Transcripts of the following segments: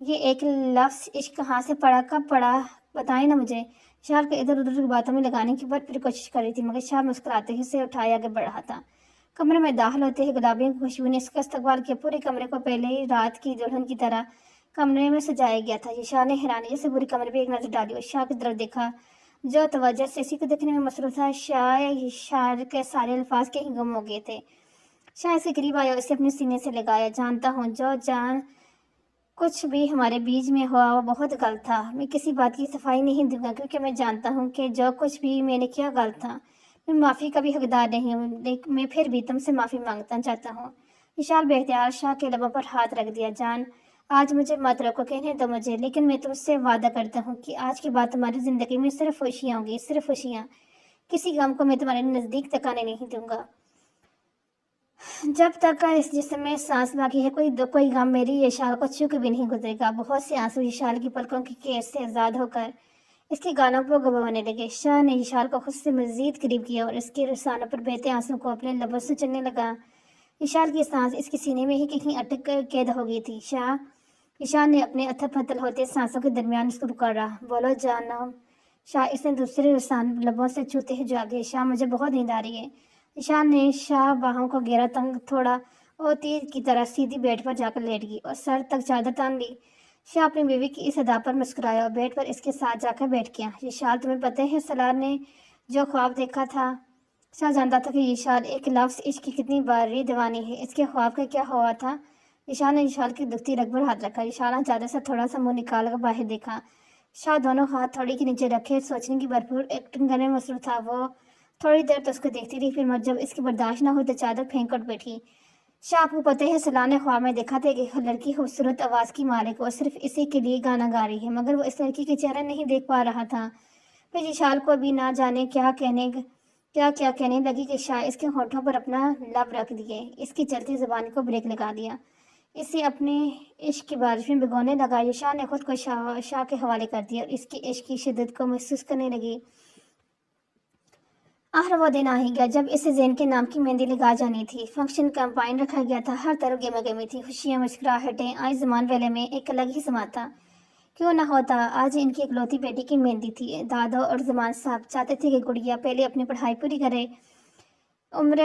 یہ ایک لفظ عشق کہاں سے پڑا، کب پڑا، بتائیں نا مجھے۔ شال کو ادھر ادھر کی باتوں میں لگانے کی بھرپور کوشش کر رہی تھی، مگر شال مسکراتے ہی اسے اٹھائے آگے بڑھ رہا تھا۔ کمرے میں داخل ہوتے ہی گلابیوں کی خوشبو نے اس کا استقبال کیا۔ پورے کمرے کو پہلے ہی رات کی دلہن کی طرح کمرے میں سجایا گیا تھا۔ یشا نے حیرانی سے پوری کمرے پہ ایک نظر ڈالی اور شاہ کی طرف دیکھا جو توجہ سے اسی کو دیکھنے میں مصروف تھا۔ شاہ کے سارے الفاظ کے ہی گم ہو گئے تھے۔ شاہ اس کے قریب آیا اور اسے اپنے سینے سے لگایا۔ جانتا ہوں جو کچھ بھی ہمارے بیچ میں ہوا وہ بہت غلط تھا۔ میں کسی بات کی صفائی نہیں دوں گا کیونکہ میں جانتا ہوں کہ جو کچھ بھی میں نے کیا غلط تھا۔ میں معافی کا بھی حقدار نہیں ہوں، لیکن میں پھر بھی تم سے معافی مانگنا چاہتا ہوں۔ وشال بے اختیار شاہ کے لبوں پر ہاتھ رکھ دیا۔ جان آج مجھے مت روکو، کہنے دو مجھے، لیکن میں تم سے وعدہ کرتا ہوں کہ آج کے بعد تمہاری زندگی میں صرف خوشیاں ہوں گی، صرف خوشیاں۔ کسی غم کو میں تمہارے نزدیک تک آنے نہیں دوں گا۔ جب تک اس جسم میں سانس باقی ہے کوئی غم میری یشال کو چھو کے بھی نہیں گزرے گا۔ بہت سے آنسو یشال کی پلکوں کی قید سے آزاد ہو کر اس کے گالوں پر گبرانے لگے۔ شاہ نے یشال کو خود سے مزید قریب کیا اور اس کے رسانوں پر بہتے آنسو کو اپنے لبوں سے چلنے لگا۔ یشال کی سانس اس کے سینے میں ہی کہیں اٹک کر قید ہو گئی تھی۔ یشال نے اپنے اتھل پتھل ہوتے سانسوں کے درمیان اس کو پکارا۔ بولو جانم۔ شاہ اس نے دوسرے رسان لبوں سے چھوتے ہی جواب دیا۔ شاہ مجھے بہت نیند آ رہی ہے۔ ایشان نے شاہ باہوں کو گھیرا، تنگ تھوڑا اور تیر کی طرح سیدھی بیڈ پر جا کر لیٹ گئی اور سر تک چادر تان لی۔ شاہ اپنی بیوی کی اس ادا پر مسکرایا اور بیڈ پر اس کے ساتھ جا کر بیٹھ گیا۔ یہ شال تمہیں پتہ ہے سالار نے جو خواب دیکھا تھا؟ شاہ جانتا تھا کہ یہ شال ایک لفظ عشق کی کتنی باری دیوانی ہے۔ اس کے خواب کا کیا ہوا تھا؟ یشال نے یشال کی دکھتی رگ پر ہاتھ رکھا۔ یشال نے چادر سے تھوڑا سا منہ نکال کر باہر دیکھا۔ شاہ دونوں ہاتھ تھوڑی کے نیچے رکھے سوچنے کی بھرپور ایکٹنگ کرنے میں مصروف تھا۔ وہ تھوڑی دیر تو اس کو دیکھتی رہی، پھر جب اس کی برداشت نہ ہوئی تو چادر پھینک کر بیٹھی۔ شاہ آپ کو پتہ ہے سالار نے خواب میں دیکھا تھا کہ ایک لڑکی خوبصورت آواز کی مالک اور صرف اسی کے لیے گانا گا رہی ہے، مگر وہ اس لڑکی کے چہرہ نہیں دیکھ پا رہا تھا۔ پھر یشال کو بھی نہ جانے کیا کہنے لگی کہ شاہ اس کے ہونٹوں پر اپنا لب رکھ دیے، اس کی چلتی زبان کو بریک لگا دیا، اسے اپنے عشق کی بارش میں بھگونے لگا۔ یشال نے خود کو شاہ کے حوالے کر دیا اور اس کی عشق کی شدت کو محسوس کرنے لگی۔ آخر وہ دن آ ہی گیا جب اسے زین کے نام کی مہندی لگا جانی تھی۔ فنکشن کمپائن رکھا گیا تھا، ہر طرف گہما گہمی تھی، خوشیاں، مسکراہٹیں، آج زمان ویلے میں ایک الگ ہی سما تھا۔ کیوں نہ ہوتا، آج ان کی اکلوتی بیٹی کی مہندی تھی۔ دادو اور زمان صاحب چاہتے تھے کہ گڑیا پہلے اپنی پڑھائی پوری کرے، عمر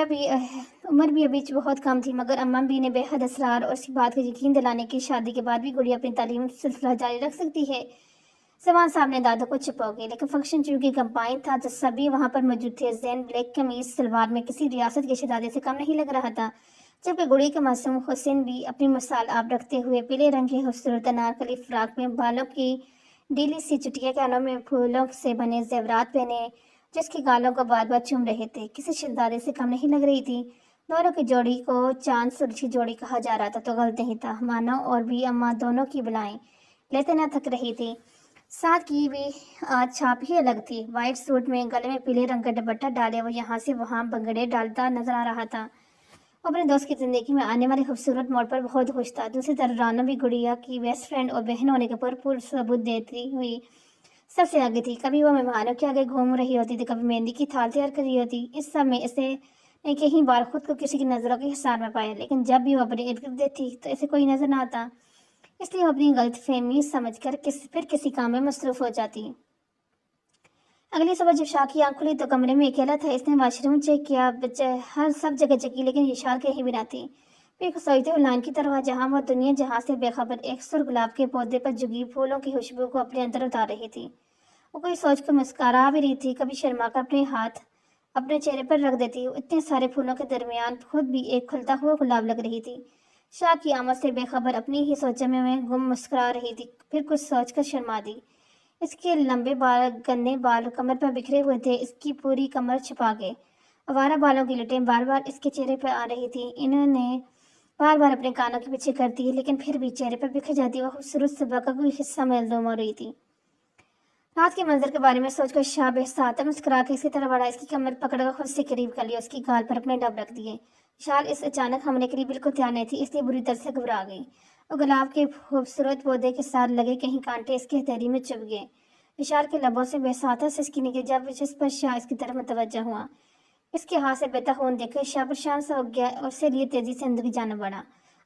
بھی ابھی بہت کم تھی، مگر اماں بھی نے بے حد اصرار اور اسی بات کا یقین دلانے کی شادی کے بعد بھی گڑیا اپنی تعلیم سلسلہ جاری رکھ سکتی ہے۔ زمان صاحب نے دادو کو چھپا گئی، لیکن فنکشن چونکہ کمپائن تھا تو سبھی وہاں پر موجود تھے۔ زین بلیک قمیض شلوار میں کسی ریاست کے شہزادے سے کم نہیں لگ رہا تھا، جبکہ گڑی کے معصوم حسین بھی اپنی مثال آپ رکھتے ہوئے پیلے رنگ کی خوبصورت انارکلی فراک میں، بالوں کی ڈیلی سی چٹیا، کانوں میں پھولوں سے بنے زیورات پہنے، جس کے گالوں کو بار بار چوم رہے تھے، کسی شہزادے سے کم نہیں لگ رہی تھی۔ دونوں کی جوڑی کو چاند سرخی جوڑی کہا جا رہا تھا تو غلط نہیں تھا۔ مانو اور بھی اماں دونوں کی بلائیں لیتے نہ تھک رہی تھی۔ ساتھ کی بھی آج چھاپ ہی الگ تھی۔ وائٹ سوٹ میں گلے میں پیلے رنگ کا دوپٹہ ڈالے وہ یہاں سے وہاں بھنگڑے ڈالتا نظر آ رہا تھا۔ وہ اپنے دوست کی زندگی میں آنے والے خوبصورت موڑ پر بہت خوش تھا۔ دوسری طرف رانو بھی گڑیا کی بیسٹ فرینڈ اور بہن ہونے کا بھرپور ثبوت دیتی ہوئی سب سے آگے تھی۔ کبھی وہ مہمانوں کے آگے گھوم رہی ہوتی تھی، کبھی مہندی کی تھال تیار کر رہی ہوتی۔ اس سب میں اسے نے کئی بار خود کو کسی کی نظروں کے حصار میں پایا، لیکن جب بھی وہ اپنے ارد گرد دیکھتی تو اسے کوئی نظر نہ آتا، اس لیے وہ اپنی غلط فہمی سمجھ کر پھر کسی کام میں مصروف ہو جاتی۔ اگلی صبح جب شاہ کی آنکھ کھلی تو کمرے میں اکیلا تھا۔ اس نے واش روم چیک کیا، سب جگہ چکی، لیکن یشال کہیں بھی نہ تھی۔ پھر سوچتے ہوئے لائن کی طرف جہاں وہ دنیا جہاں سے بے خبر ایک سر گلاب کے پودے پر جگی پھولوں کی خوشبو کو اپنے اندر اتار رہی تھی۔ وہ کوئی سوچ کر مسکرا بھی رہی تھی، کبھی شرما کر اپنے ہاتھ اپنے چہرے پر رکھ دیتی۔ اتنے سارے پھولوں کے درمیان خود بھی ایک کھلتا ہوا گلاب لگ رہی تھی۔ شاہ کی آمد سے بے خبر اپنی ہی سوچوں میں گم مسکرا رہی تھی، پھر کچھ سوچ کر شرما دی۔ اس کے لمبے گنے بال کمر پر بکھرے ہوئے تھے، اس کی پوری کمر چھپا گئے۔ آوارہ بالوں کی لٹیں بار بار اس کے چہرے پر آ رہی تھی، انہوں نے بار بار اپنے کانوں کے پیچھے کرتی، لیکن پھر بھی چہرے پر بکھر جاتی۔ وہ خوبصورت صبح کا کوئی حصہ معلوم ہو رہی تھی۔ رات کے منظر کے بارے میں سوچ کر شاہ بہساتا مسکرا کے اس کی طرف بڑھا، اس کی کمر پکڑ کر خود سے قریب کر لیا، اس کی گال پر اپنے لب رکھ دیے۔ شال اس اچانک حملے کے لیے بالکل تیار نہیں تھی، اس لیے بری طرح سے گھبرا گئی اور گلاب کے خوبصورت پودے کے ساتھ لگے کہیں کانٹے اس کی ہتھیلی میں چبھ گئے۔ اشار کے لبوں سے بہساتا سسکی نکلی جس پر شاہ اس کی طرف متوجہ ہوا۔ اس کے ہاتھ سے بہتا خون دیکھ کر شاہ پریشان سا ہو گیا اور اسے لیے تیزی سے اندر کی جانب بڑھا۔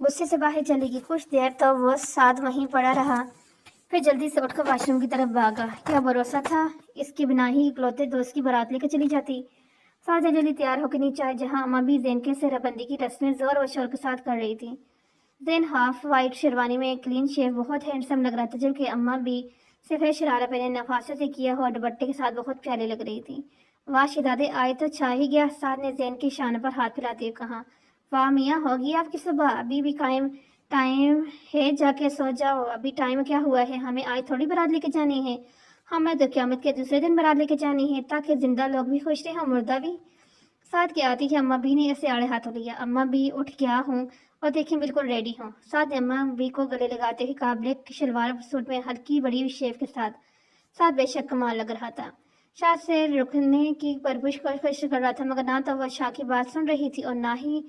غصے سے باہر چلے گی۔ کچھ دیر تو وہ ساتھ وہیں پڑا رہا، پھر جلدی سے اٹھ کر واش روم کی طرف بھاگا۔ کیا بھروسہ تھا اس کے بنا ہی اکلوتے دوست کی بارات لے کر چلی جاتی۔ ساتھ جلدی تیار ہو کے نیچے آئے، جہاں اماں بھی زین کے سہرا بندی کی رسمیں زور و شور کے ساتھ کر رہی تھی۔ زین ہاف وائٹ شیروانی میں کلین شیو بہت ہینڈسم لگ رہا تھا، جبکہ اماں بھی سفید شرارہ پہنے نفاست سے کیا ہوا دوپٹے کے ساتھ بہت پیارے لگ رہی تھی۔ واہ شہزادے آئے تو چھا ہی گیا، ساتھ نے زین کی شان پر ہاتھ پھیلاتے ہوئے کہا۔ واہ میاں، ہوگی آپ کی صبح، ابھی بھی ٹائم ہے، جا کے سو جاؤ۔ ابھی ٹائم کیا ہوا ہے، ہمیں آج تھوڑی بارات لے کے جانی ہے، ہمیں تو قیامت کے دوسرے دن بارات لے کے جانی ہے، تاکہ زندہ لوگ بھی خوش رہیں اور مردہ بھی۔ ساتھ کے آتی کہ اماں بھی نے اسے آڑے ہاتھوں لیا۔ اماں بھی اٹھ گیا ہوں اور دیکھیں بالکل ریڈی ہوں۔ ساتھ اماں بھی کو گلے لگاتے ہوئے کہا، بلیک شلوار سوٹ میں ہلکی بڑی شیو کے ساتھ بے شک کمال لگ رہا تھا۔ شاہ سے رکنے کی پرپش کوشش کر رہا تھا، مگر نہ تو وہ شاہ کی بات سن رہی تھی اور نہ ہی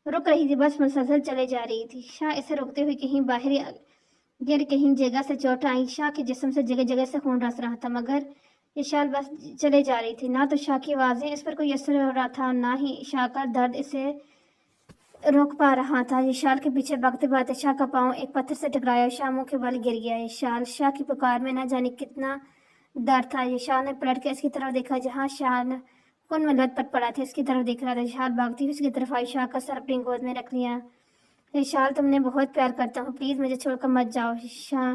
رک رہی تھی، بس مسلسل چلے جا رہی تھی۔ شاہ اسے روکتے ہوئے کہیں باہر گر کہیں جگہ سے چوٹ آئی، شاہ کے جسم سے جگہ جگہ سے خون رس رہا تھا، مگر یہ شال بس چلے جا رہی تھی۔ نہ تو شاہ کی آوازیں اس پر کوئی اثر ہو رہا تھا، نہ ہی شاہ کا درد اسے روک پا رہا تھا۔ یہ شال کے پیچھے بھاگتے بھاگتے شاہ کا پاؤں ایک پتھر سے ٹکرایا اور شاہ منہ کے بل گر گیا۔ یہ شاہ کی پکار میں نہ جانے کتنا درد تھا۔ یہ شاہ نے پلٹ کے اس کی طرف دیکھا، جہاں شاہ خون میں لت پت پڑا تھا، اس کی طرف دیکھ رہا تھا۔ شال بھاگتی ہوئی اس کی طرف آئی، شاہ کا سر اپنی گود میں رکھ لیا۔ یہ شال، تم نے بہت پیار کرتا ہوں، پلیز مجھے چھوڑ کر مت جاؤ۔ شاہ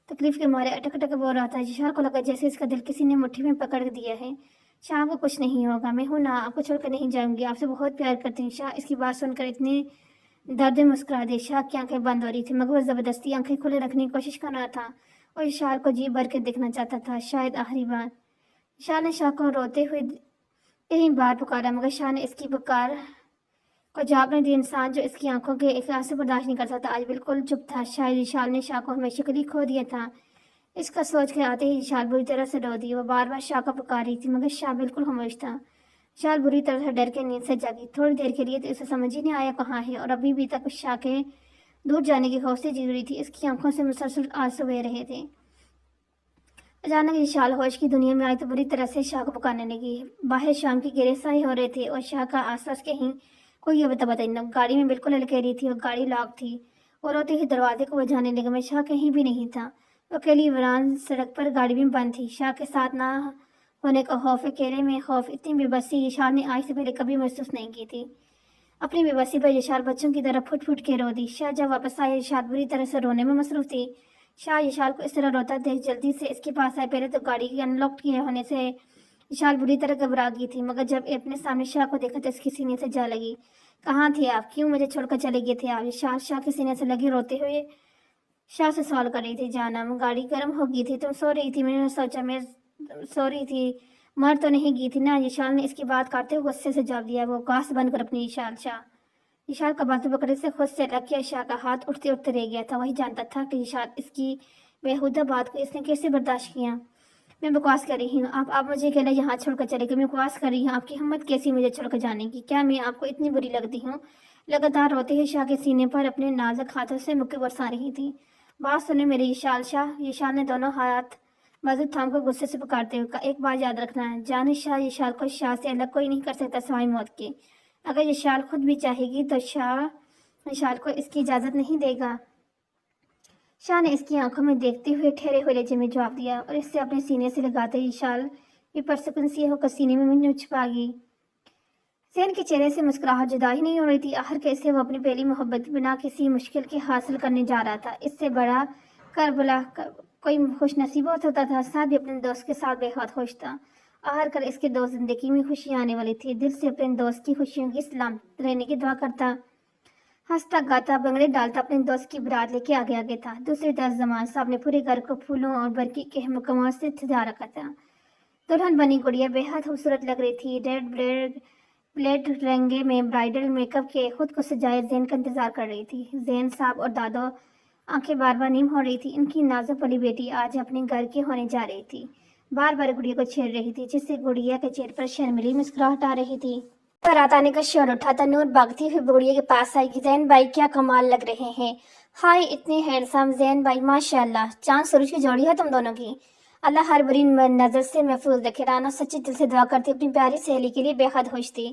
تکلیف کے مارے اٹک اٹک بول رہا تھا۔ شاہ کو لگا جیسے اس کا دل کسی نے مٹھی میں پکڑ دیا ہے۔ شاہ کو کچھ نہیں ہوگا، میں ہوں نا، آپ کو چھوڑ کر نہیں جاؤں گی، آپ سے بہت پیار کرتی ہوں۔ شاہ اس کی بات سن کر اتنے درد میں مسکرا دے۔ شاہ کی آنکھیں بند ہو رہی تھی، مگر وہ زبردستی آنکھیں کھلے رکھنے کی کوشش کر رہا تھا اور شاہ کو جی بھر کے دیکھنا چاہتا تھا، شاید آخری بار۔ شاہ نے شاہ کو روتے ہوئے کئی بار پکارا، مگر شاہ نے اس کی پکار کو جواب نہیں دیا۔ انسان جو اس کی آنکھوں کے ایک آنسو برداشت نہیں کر سکتا، آج بالکل چپ تھا۔ شاید یشال نے شاہ کو ہمیشہ کے لیے کھو دیا تھا۔ اس کا سوچ کے آتے ہی یشال بری طرح سے رو دی۔ وہ بار بار شاہ کو پکار رہی تھی، مگر شاہ بالکل خاموش تھا۔ یشال بری طرح سے ڈر کے نیند سے جاگی۔ تھوڑی دیر کے لیے تو اسے سمجھ ہی نہیں آیا کہاں ہے، اور ابھی بھی تک شاہ کے دور جانے کی خوف سے جی رہی تھی۔ اس کی آنکھوں سے مسلسل آنسو بہہ رہے تھے۔ اچانک یشال ہوش کی دنیا میں آئی تو بری طرح سے شاہ کو پکارنے لگی۔ باہر شام کی گہرے سائے ہو رہے تھے اور شاہ کا آس پاس کہیں کوئی اب تبدیلی نہ۔ گاڑی میں بالکل اکیلی تھی اور گاڑی لاک تھی۔ وہ روتے ہی دروازے کو بجانے لگا، میں شاہ کہیں بھی نہیں تھا۔ اکیلی ویران سڑک پر گاڑی بھی بند تھی۔ شاہ کے ساتھ نہ ہونے کا خوف، اکیلے میں خوف، اتنی بے بسی یشال نے آج سے پہلے کبھی محسوس نہیں کی تھی۔ اپنی بے بسی پر یشال بچوں کی طرح پھٹ پھٹ کے رو دی۔ شاہ جب واپس آئے، یشال بری طرح سے رونے میں مصروف تھی۔ شاہ یشال کو اس طرح روتا دیکھ جلدی سے اس کے پاس آئے۔ پہلے تو گاڑی کے ان لاک کیے ہونے سے یشال بری طرح گھبرا گئی تھی، مگر جب اپنے سامنے شاہ کو دیکھا تو اس کی سینے سے جا لگی۔ کہاں تھے آپ؟ کیوں مجھے چھوڑ کر چلے گئے تھے آپ؟ یشال شاہ کے سینے سے لگی روتے ہوئے شاہ سے سوال کر رہی تھی۔ جانم، گاڑی گرم ہو گئی تھی، تم سو رہی تھی، میں نے سوچا میں سو رہی تھی، مر تو نہیں گئی تھی نا؟ یشال نے اس کی بات کاٹتے ہوئے غصے سے جواب دیا۔ وہ کاس بند کر اپنی یشال کا باتیں پکڑے سے خود سے لگ کے شاہ کا ہاتھ اٹھتے اٹھتے رہ گیا تھا۔ وہی جانتا تھا کہ یشال اس کی بےہودہ بات کو اس نے کیسے برداشت کیا۔ میں بکواس کر رہی ہوں، آپ مجھے اکیلا یہاں چھوڑ کر چلے گئے، میں بکواس کر رہی ہوں، آپ کی ہمت کیسی مجھے چھوڑ کر جانے کی؟ کیا میں آپ کو اتنی بری لگتی ہوں؟ لگاتار روتے ہوئے شاہ کے سینے پر اپنے نازک ہاتھوں سے مکے برسا رہی تھی۔ بات سنیں میرے یشال شاہ، یشال نے دونوں ہاتھ بازو تھام کر غصے سے پکارتے ہوئے کہا، ایک بات یاد رکھنا ہے، جان شاہ، یشال کو شاہ سے الگ کوئی نہیں کر سکتا سوائے موت کے۔ اگر یشال خود بھی چاہے گی تو شاہ یشال کو اس کی اجازت نہیں دے گا۔ شاہ نے اس کی آنکھوں میں دیکھتے ہوئے ٹھہرے ہوئے لہجے میں جواب دیا اور اس سے اپنے سینے سے لگاتے یشال بھی پرسکون سی ہو کر سینے میں منہ چھپا گئی۔ زین کے چہرے سے مسکراہٹ جدا ہی نہیں ہو رہی تھی۔ آخر کیسے وہ اپنی پہلی محبت بنا کسی مشکل کے حاصل کرنے جا رہا تھا؟ اس سے بڑا کربلا کوئی خوش نصیب ہو سکتا تھا؟ ساتھ بھی اپنے دوست کے ساتھ بے حد خوش تھا۔ آخر کر اس کے دوست زندگی میں خوشیاں آنے والی تھی۔ دل سے اپنے دوست کی خوشیوں کی سلامت رہنے کی دعا کرتا، ہنستا گاتا بنگڑے ڈالتا اپنے دوست کی برات لے کے آگے آگے تھا۔ دوسری طرف زمان صاحب نے پورے گھر کو پھولوں اور برقی کے مکمل سے سجا رکھا تھا۔ دلہن بنی گڑیا بے حد خوبصورت لگ رہی تھی۔ ریڈ پلیٹ لہنگے میں برائڈل میک اپ کے خود کو سجائے زین کا انتظار کر رہی تھی۔ زین صاحب اور دادو آنکھیں بار بار نیم ہو رہی تھی۔ ان کی نازک پلی بیٹی آج اپنے گھر کی ہونے جا رہی تھی۔ بار بار گڑیا کو چھیڑ رہی تھی، جس سے گڑیا کے چہرے پر شرمیلی مسکراہٹ آ رہی تھی۔ بارات آنے کا شور اٹھا تھا۔ نور بھاگتی ہوئی گڑیا کے پاس آئی کہ زین بھائی کیا کمال لگ رہے ہیں، ہائے اتنے ہینڈسم زین بھائی، ماشاء اللہ، چاند سورج کی جوڑی ہے تم دونوں کی، اللہ ہر بری نظر سے محفوظ رکھے۔ رانا سچی دل سے دعا کرتی اپنی پیاری سہیلی کے لیے بے حد خوش تھی۔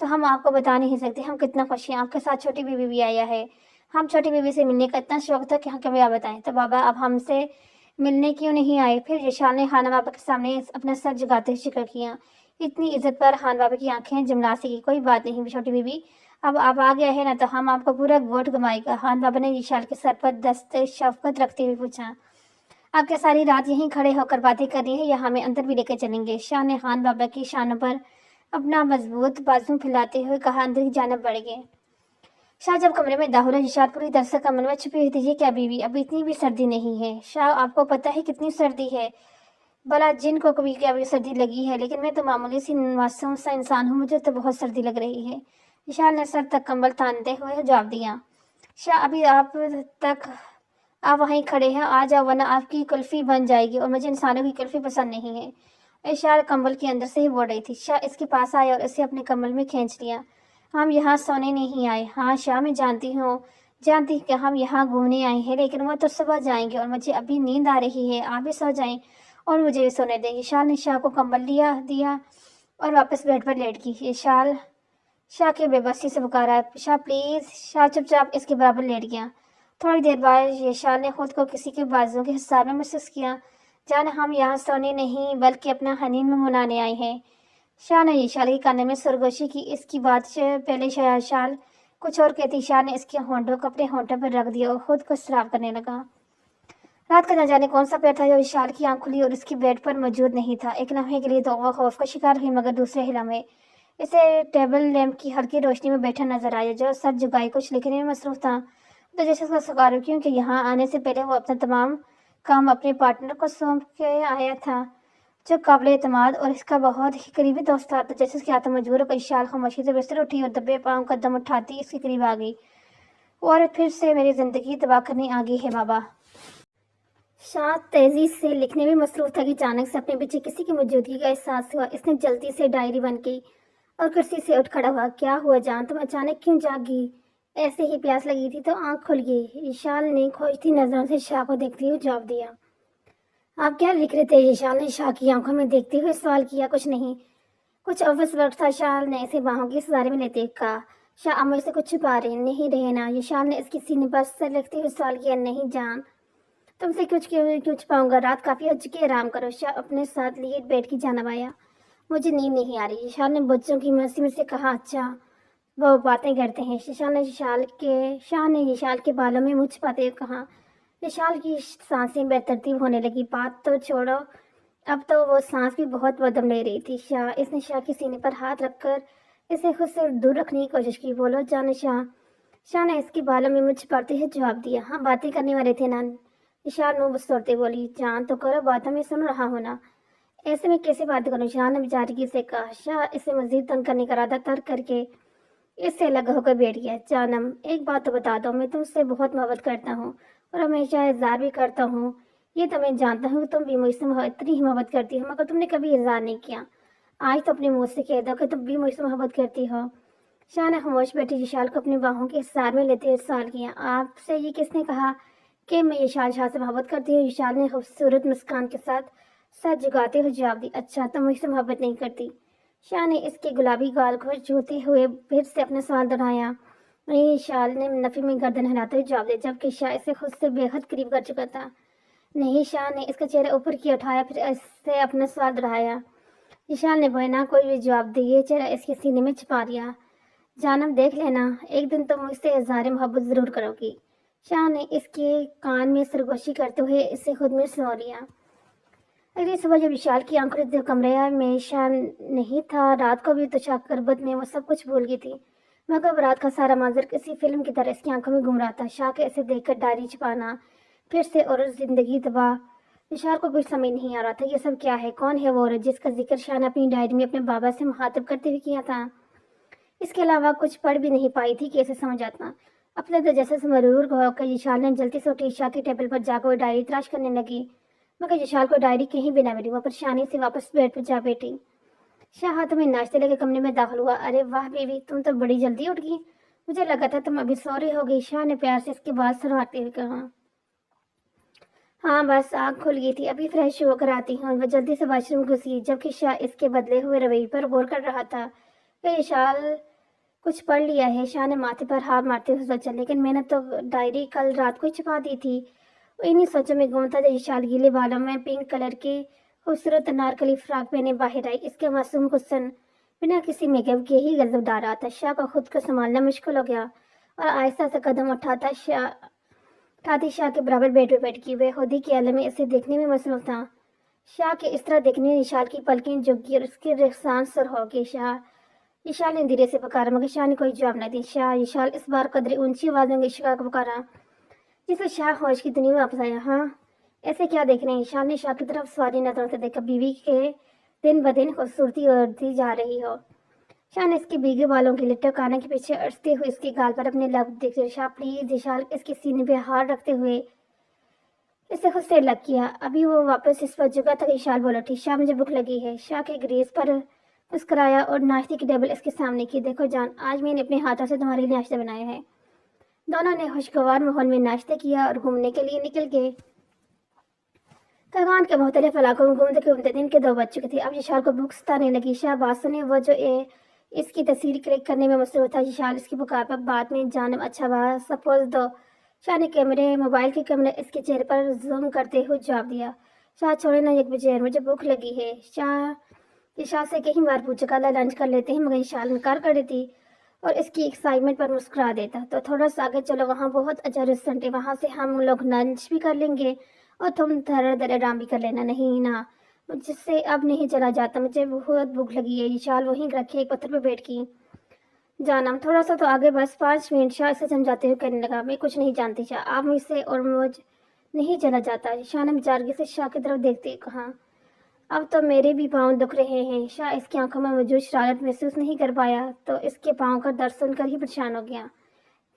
تو ہم آپ کو بتا نہیں سکتے ہم کتنا خوش ہیں. آپ کے ساتھ چھوٹی بیوی بھی آیا ہے. ہم چھوٹی بیوی سے ملنے کا اتنا شوق تھا کہ ہم کبھی آپ بتائیں. تو بابا اب ہم سے ملنے کیوں نہیں آئے؟ پھر یشال نے خانہ بابا کے سامنے اپنا سر جھکاتے ہوئے شکر کیا. اتنی عزت پر خان بابا کی آنکھیں جملا سی. کوئی بات نہیں چھوٹی بیوی، اب آپ آ گئے ہیں نا تو ہم آپ کو پورا گوٹ گھمائے گا. خان بابا نے یشال کے سر پر دست شفقت رکھتے ہوئے پوچھا، آپ کیا ساری رات یہیں کھڑے ہو کر باتیں کر رہی ہیں یا ہمیں اندر بھی لے کے چلیں گے؟ شاہ نے خان بابا کی شانوں پر اپنا مضبوط بازو پھیلاتے ہوئے کہا. اندر کی جانب بڑھ گئے. شاہ جب کمرے میں داخل ہوئے، یشال پوری طرح سے کمرے میں چھپی ہوئی تھی. یہ کیا بیوی، اب اتنی بھی سردی نہیں ہے؟ شاہ آپ کو پتہ ہے کتنی سردی ہے؟ بلا جن کو کبھی کیا بھی سردی لگی ہے، لیکن میں تو معمولی سی معصوم سا انسان ہوں، مجھے تو بہت سردی لگ رہی ہے. یشال نے سر تک کمبل تانتے ہوئے جواب دیا. شاہ ابھی آپ وہیں کھڑے ہیں، آ جاؤ ورنہ آپ کی کلفی بن جائے گی، اور مجھے انسانوں کی کلفی پسند نہیں ہے. یشال کمبل کے اندر سے ہی بول رہی تھی. شاہ اس کے پاس آئے اور اسے اپنے کمبل میں کھینچ لیا. ہم یہاں سونے نہیں آئے. ہاں شاہ میں جانتی کہ ہم یہاں گھومنے آئے ہیں، لیکن وہ تو صبح جائیں گے اور مجھے ابھی نیند آ رہی ہے. آپ بھی سو جائیں اور مجھے بھی سونے دیں. یشال نے شاہ کو کمبل دیا اور واپس بیڈ پر لیٹ گئی. یشال شاہ کے بے بسی سے پکارا، شاہ پلیز. شاہ چپ چاپ اس کے برابر لیٹ گیا. تھوڑی دیر بعد یشال نے خود کو کسی کے بازو کے حصار میں محسوس کیا. جان ہم یہاں سونے نہیں بلکہ اپنا ہنی مون منانے آئے ہیں. شاہ نے یشال کے کانے میں سرگوشی کی. اس کی بات سے پہلے یشال کچھ اور کہتی، شاہ نے اس کے ہونٹوں کو اپنے ہونٹوں پر رکھ دیا اور خود کو سراب کرنے لگا. رات کا نہ جانے کون سا پیر تھا جو یشال کی آنکھ کھلی اور اس کی بیڈ پر موجود نہیں تھا. ایک لمحے کے لیے تو وہ خوف کا شکار ہوئی، مگر دوسرے ہی لمحے اسے ٹیبل لیمپ کی ہلکی روشنی میں بیٹھا نظر آیا، جو سر جھکائے کچھ لکھنے میں مصروف تھا. تو جیسے اس کا سکارو، کیونکہ یہاں آنے سے پہلے وہ اپنا تمام کام اپنے پارٹنر کو سونپ کے آیا تھا، جو قابل اعتماد اور اس کا بہت ہی قریبی دوست تھا. تو جیسے اس کے ہاتھوں مجبور ہو کر یشال خاموشی سے بستر اٹھی اور دبے پاؤں قدم اٹھاتی اس کے قریب آ گئی. اور پھر سے میری زندگی تباہ کرنے آ گئی ہے بابا. شاہ تیزی سے لکھنے میں مصروف تھا کہ اچانک سے اپنے پیچھے کسی کی موجودگی کا احساس ہوا. اس نے جلدی سے ڈائری بند کی اور کرسی سے اٹھ کھڑا ہوا. کیا ہوا جان، تم اچانک کیوں جاگ گئی؟ ایسے ہی پیاس لگی تھی تو آنکھ کھل گئی. یشال نے کھوجتی نظروں سے شاہ کو دیکھتے ہوئے جواب دیا. آپ کیا لکھ رہے تھے؟ یشال نے شاہ کی آنکھوں میں دیکھتے ہوئے سوال کیا. کچھ نہیں، کچھ آفس ورک تھا. یشال نے اسے باہوں کی سزارے میں لیتے کہا. شاہ اب مجھ سے کچھ چھپا رہے نہیں رہے نا؟ یشال نے اس کی سینے پر سر رکھتے ہوئے سوال کیا. نہیں جان، تم سے کیوں چھپاؤں گا؟ رات کافی ہو چکی ہے، آرام کرو. شاہ اپنے ساتھ لیے بیٹھ کی جانب آیا. مجھے نیند نہیں آ رہی. یشال نے بچوں کی مرضی میں سے کہا. اچھا وہ باتیں کرتے ہیں. شاہ نے یشال کے بالوں میں منہ چھپاتے ہوئے کہا. یشال کی سانسیں بے ترتیب ہونے لگی. بات تو چھوڑو، اب تو وہ سانس بھی بہت ودم لے رہی تھی. اس نے شاہ کے سینے پر ہاتھ رکھ کر اسے خود سے دور رکھنے کی کوشش کی. بولو جان شاہ. شاہ نے اس کے بالوں میں منہ چھپاتے ہوئے جواب دیا. ہم باتیں کرنے والے تھے نا. یشال منہ بسوڑتے بولی. جان تو کرو بات، میں سن رہا ہوں نا. ایسے میں کیسے بات کروں؟ شاہ نے بیچارگی سے کہا. شاہ اسے مزید تنگ کرنے کا ارادہ ترک کر کے اس سے الگ ہو کر بیٹھ گیا. جانم ایک بات تو بتا دو، میں تم سے بہت محبت کرتا ہوں اور ہمیشہ اظہار بھی کرتا ہوں. یہ تو میں جانتا ہوں کہ تم بھی مجھ سے اتنی ہی محبت کرتی ہو، مگر تم نے کبھی اظہار نہیں کیا. آج تو اپنے منہ سے کہہ دو کہ تم بھی مجھ سے محبت کرتی ہو. شاہ نے خاموش بیٹھی یشال کو اپنی باہوں کے حصار میں لیتے ہوئے سوال کیا. آپ سے یہ کس نے کہا کہ میں یشال شاہ سے محبت کرتی ہوں؟ یشال نے خوبصورت مسکان کے ساتھ سر جھکاتے ہوئے جواب دی. اچھا تم مجھ سے محبت نہیں کرتی؟ شاہ نے اس کے گلابی گال کو چھوتے ہوئے پھر سے اپنا سوال دہرایا. یشال نے نفی میں گردن ہلاتے ہوئے جواب دیا، جبکہ شاہ اسے خود سے بے حد قریب کر چکا تھا. نہیں. شاہ نے اس کا چہرہ اوپر کی اٹھایا پھر اس سے اپنا سوال دہرایا. یشال نے بنا کوئی بھی جواب دیے چہرہ اس کے سینے میں چھپا لیا. جانم دیکھ لینا، ایک دن تم مجھ سے اظہار محبت ضرور کرو گی. شاہ نے اس کے کان میں سرگوشی کرتے ہوئے اسے خود میں سلو لیا. اگلی صبح جب یشال کی آنکھ کھلی تو کمرے میں شاہ نہیں تھا. رات کو بھی تو شاہ غربت میں وہ سب کچھ بھول گئی تھی، مگر اب رات کا سارا منظر کسی فلم کی طرح اس کی آنکھوں میں گھوم رہا تھا. شاہ کے اسے دیکھ کر ڈائری چھپانا پھر سے اور زندگی تباہ. یشال کو کچھ سمجھ نہیں آ رہا تھا. یہ سب کیا ہے؟ کون ہے وہ عورت جس کا ذکر شاہ نے اپنی ڈائری میں اپنے بابا سے مخاطب کرتے ہوئے کیا تھا؟ اس کے علاوہ کچھ پڑھ بھی نہیں پائی تھی کہ اسے سمجھ آتا. اپنے تو جیسے مرور ہو کر یشال نے جلدی سے اٹھی شاہ کے ٹیبل پر جا کر ڈائری تلاش کرنے لگی، مگر یشال کو ڈائری کہیں بھی نہ ملی. وہ پریشانی سے واپس بیڈ پر جا بیٹھی. شاہ ہاتھ میں ناشتے لے کے کمرے میں داخل ہوا. ارے واہ بیوی، تم تو بڑی جلدی اٹھ گئی، مجھے لگا تھا تم ابھی سو رہی ہوگی. شاہ نے پیار سے اس کے بال سرواتے ہوئے کہا. ہاں بس آنکھ کھل گئی تھی، ابھی فریش ہو کر آتی ہوں. وہ جلدی سے واش روم گھسی، جبکہ شاہ اس کے بدلے ہوئے رویے پر غور کر رہا تھا. یہ شال کچھ پڑھ لیا ہے؟ شاہ نے ماتھے پر ہاتھ مارتے ہوئے سوچا، لیکن میں نے تو ڈائری کل رات کو ہی چھپا دی تھی۔ وہ انہیں سوچوں میں گم تھا جب شال گیلے بالوں میں پنک کلر کی خوبصورت انارکلی فراک پہنے باہر آئی۔ اس کے معصوم حسن بنا کسی میک اپ کے ہی غضب ڈال رہا تھا۔ شاہ کو خود کو سنبھالنا مشکل ہو گیا اور آہستہ سے قدم اٹھاتی شاہ کے برابر بیڈ پہ بیٹھ کی بے خودی کے عالم میں اسے دیکھنے میں مصروف تھا۔ شاہ کے اس طرح دیکھنے میں وشال کی پلکیں جھک گئی اور اس کے رخسان سر ہو گئے۔ شاہ، وشال نے دھیرے سے پکارا، مگر شاہ نے کوئی جواب نہ دی۔ شاہ، وشال اس بار قدرے اونچی آواز میں شاہ کو پکارا، جس سے شاہ ہوش کی دنیا میں واپس آیا۔ ہاں، ایسے کیا دیکھ رہے ہیں؟ وشال نے شاہ کی طرف سواری نظروں سے دیکھا۔ بیوی کے دن بدن خوبصورتی بڑھتی جا رہی ہو۔ شاہ نے اس کے بھیگے بالوں کی لٹیں کانوں کے پیچھے اڑتے ہوئے اس کے گال پر اپنے لب دیکھتے، شاہ پلیز۔ وشال اس کے سینے پہ ہاتھ رکھتے ہوئے اسے خود سے لگ کیا۔ ابھی وہ واپس اس پر جھکا تھا کہ وشال بول اٹھی، شاہ مجھے بھوک لگی ہے۔ شاہ کے گریز پر مسکرایا اور ناشتے کی ٹیبل اس کے سامنے کی۔ دیکھو جان، آج میں نے اپنے ہاتھوں سے تمہارے لیے ناشتہ بنایا ہے۔ دونوں نے خوشگوار ماحول میں ناشتہ کیا اور گھومنے کے لیے نکل گئے۔ کاغان کے مختلف علاقوں میں گھومتے گھومتے دن کے 2 بج چکے تھے۔ اب وشال کو بھوک ستانے لگی۔ شاہ بات سنے، وہ جو اس کی تصویر کلک کرنے میں مصروف تھا۔ وشال اس کی پکار پر بعد میں جانب اچھا بات سپوز دو۔ شاہ نے موبائل کے کیمرے اس کے چہرے پر زوم کرتے ہوئے جواب دیا، شاہ چھوڑے نا یک بجے، مجھے بھوک لگی ہے۔ شاہ وشال سے کئی بار پوچھا، کل لنچ کر لیتے ہیں، مگر وشال انکار کر دیتی اور اس کی ایکسائٹمنٹ پر مسکرا دیتا۔ تو تھوڑا سا آگے چلو، وہاں بہت اچھا ریسٹورینٹ ہے، وہاں سے ہم لوگ لنچ بھی کر لیں گے اور تم تھوڑا دیر آرام بھی کر لینا۔ نہیں نا، مجھ سے اب نہیں چلا جاتا، مجھے بہت بھوک لگی ہے۔ وشال وہیں رکھے ایک پتھر پہ بیٹھ کی جانم تھوڑا سا تو آگے، بس 5 منٹ۔ شاہ اسے سمجھاتے ہوئے کہنے لگا، میں کچھ نہیں جانتی شاہ، آپ مجھ سے اور مجھ نہیں چلا جاتا۔ شاہ نے بچارگی سے شاہ کی طرف دیکھتے کہا، اب تو میرے بھی پاؤں دکھ رہے ہیں۔ شاہ اس کی آنکھوں میں موجود شرارت محسوس نہیں کر پایا تو اس کے پاؤں کا درد سن کر ہی پریشان ہو گیا۔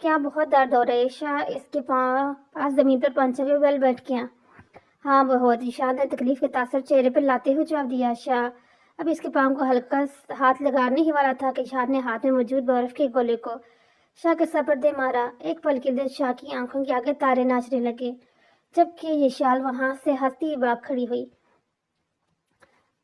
کیا بہت درد ہو رہے؟ شاہ اس کے پاؤں پاس زمین پر پہنچے ہوئے بیل بیٹھ گیا۔ ہاں بہت، شاہ نے تکلیف کے تاثر چہرے پر لاتے ہوئے جواب دیا۔ شاہ اب اس کے پاؤں کو ہلکا ہاتھ لگانے ہی والا تھا کہ شاہ نے ہاتھ میں موجود برف کے گولے کو شاہ کے سر پر دے مارا۔ ایک پل کے لیے شاہ کی آنکھوں کے آگے تارے ناچنے لگے، جبکہ یہ شال وہاں سے ہنستی بھاگ کھڑی ہوئی۔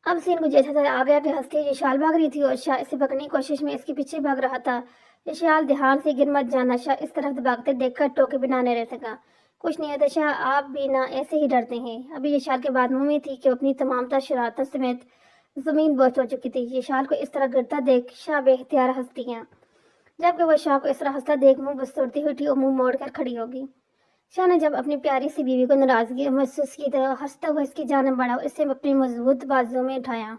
اب سین کچھ ایسا آ گیا کہ ہنستی یہ شال بھاگ رہی تھی اور شاہ اسے پکڑنے کی کوشش میں اس کے پیچھے بھاگ رہا تھا۔ یہ شال دھیان سے گر مت جانا۔ شاہ اس طرف بھاگتے دیکھ کر ٹوکے بنا نہ رہ سکا۔ کچھ نہیں ہوتا شاہ، آپ بھی نہ ایسے ہی ڈرتے ہیں۔ ابھی یہ شال کے بعد منہ میں تھی کہ وہ اپنی تمام تر شرارتوں سمیت زمین بوجھ ہو چکی تھی۔ یہ شال کو اس طرح گرتا دیکھ شاہ بے اختیار ہنس دیا، جبکہ وہ شاہ کو اس طرح ہنستا دیکھ منہ بسرتی ہوئی اٹھی اور منہ موڑ کر کھڑی ہوگی۔ شاہ نے جب اپنی پیاری سی بیوی کو ناراضگی محسوس کی تو ہنستا ہوا اس کی جانب بڑھا اور اسے اپنی مضبوط بازو میں اٹھایا۔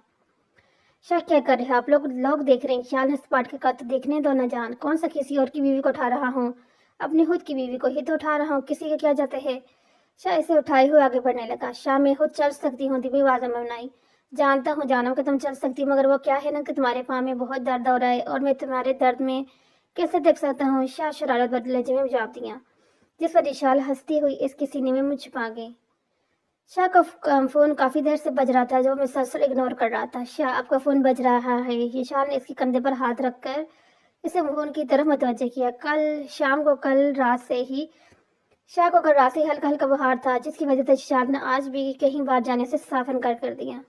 شاہ کیا کر رہے ہیں آپ لوگ دیکھ رہے ہیں۔ شال نے سپاٹ کے کہا، تو دیکھنے دو نہ جان، کون سا کسی اور کی بیوی کو اٹھا رہا ہوں؟ اپنی خود کی بیوی کو ہی تو اٹھا رہا ہوں، کسی کا کیا جاتا ہے؟ شاہ اسے اٹھائے ہوئے آگے بڑھنے لگا۔ شاہ میں خود چل سکتی ہوں، دھیمی آواز میں بنائی، جانتا ہوں جانم کہ تم چل سکتی، مگر وہ کیا ہے نا کہ تمہارے پاؤں میں بہت درد ہو رہا ہے اور میں تمہارے درد میں کیسے دیکھ سکتا ہوں؟ شاہ شرارت بدل لہجے میں جواب دیا، جس پر شال ہنستی ہوئی اس کے سینے میں منہ چھپا گئی۔ شاہ کا فون کافی دیر سے بج رہا تھا جو مسلسل اگنور کر رہا تھا۔ شاہ آپ کا فون بج رہا ہے۔ یہ شال نے اس کے کندھے پر ہاتھ رکھ کر اسے فون کی طرف متوجہ کیا۔ کل رات سے ہی ہلکا ہلکا بخار تھا، جس کی وجہ سے شاہ نے آج بھی کہیں باہر جانے سے صاف انکار کر دیا۔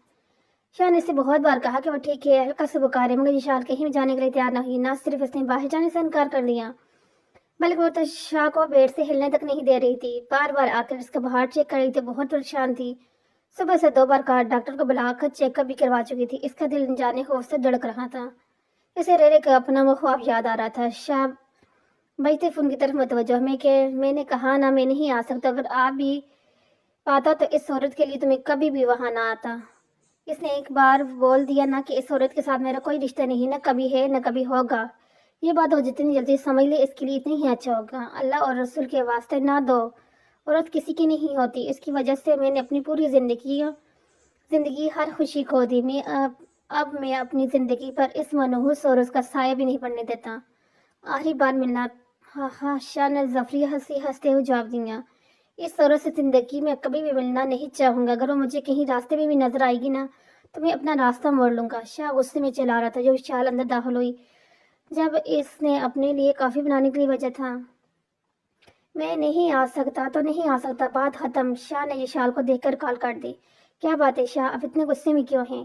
شاہ نے اسے بہت بار کہا کہ وہ ٹھیک ہے، ہلکا سے بخار ہے، مگر یہ شال کہیں جانے کے لیے تیار نہ ہوئی۔ نہ صرف اس نے باہر جانے سے انکار کر دیا، بلکہ وہ تو شاہ کو بیڈ سے ہلنے تک نہیں دے رہی تھی۔ بار بار آ کر اس کا بخار چیک کر رہی تھی، بہت پریشان تھی۔ صبح سے 2 بار کہا، ڈاکٹر کو بلا کر چیک اپ بھی کروا چکی تھی۔ اس کا دل جانے خوف سے دھڑک رہا تھا، اسے رے کا اپنا وہ خواب یاد آ رہا تھا۔ شاہ بجتے فون کی طرف متوجہ، میں نے کہا نا میں نہیں آ سکتا، اگر آ بھی پاتا تو اس عورت کے لیے تمہیں کبھی بھی وہاں نہ آتا۔ اس نے ایک بار بول دیا نا کہ اس عورت کے ساتھ میرا کوئی رشتہ نہیں، نہ کبھی ہے نہ کبھی ہوگا۔ یہ بات وہ جتنی جلدی سمجھ لے اس کے لیے اتنی ہی اچھا ہوگا۔ اللہ اور رسول کے واسطے نہ دو، عورت کسی کی نہیں ہوتی، اس کی وجہ سے میں نے اپنی پوری زندگی ہر خوشی کھو دی۔ اب میں اپنی زندگی پر اس منحوس عورت کا سایہ بھی نہیں پڑنے دیتا۔ آخری بار ملنا ہاں شاہ نے ظفری ہنستے ہوئے جواب دیا، اس عورت سے زندگی میں کبھی بھی ملنا نہیں چاہوں گا۔ اگر وہ مجھے کہیں راستے میں بھی نظر آئے گی نا تو میں اپنا راستہ موڑ لوں گا۔ شاہ غصے میں چلا رہا تھا جو شال اندر داخل ہوئی جب اس نے اپنے لیے کافی بنانے کے لیے وجہ تھا۔ میں نہیں آ سکتا تو نہیں آ سکتا، بات ختم۔ شاہ نے یہ شال کو دیکھ کر کال کاٹ دی۔ کیا بات ہے شاہ، اب اتنے غصے میں کیوں ہیں؟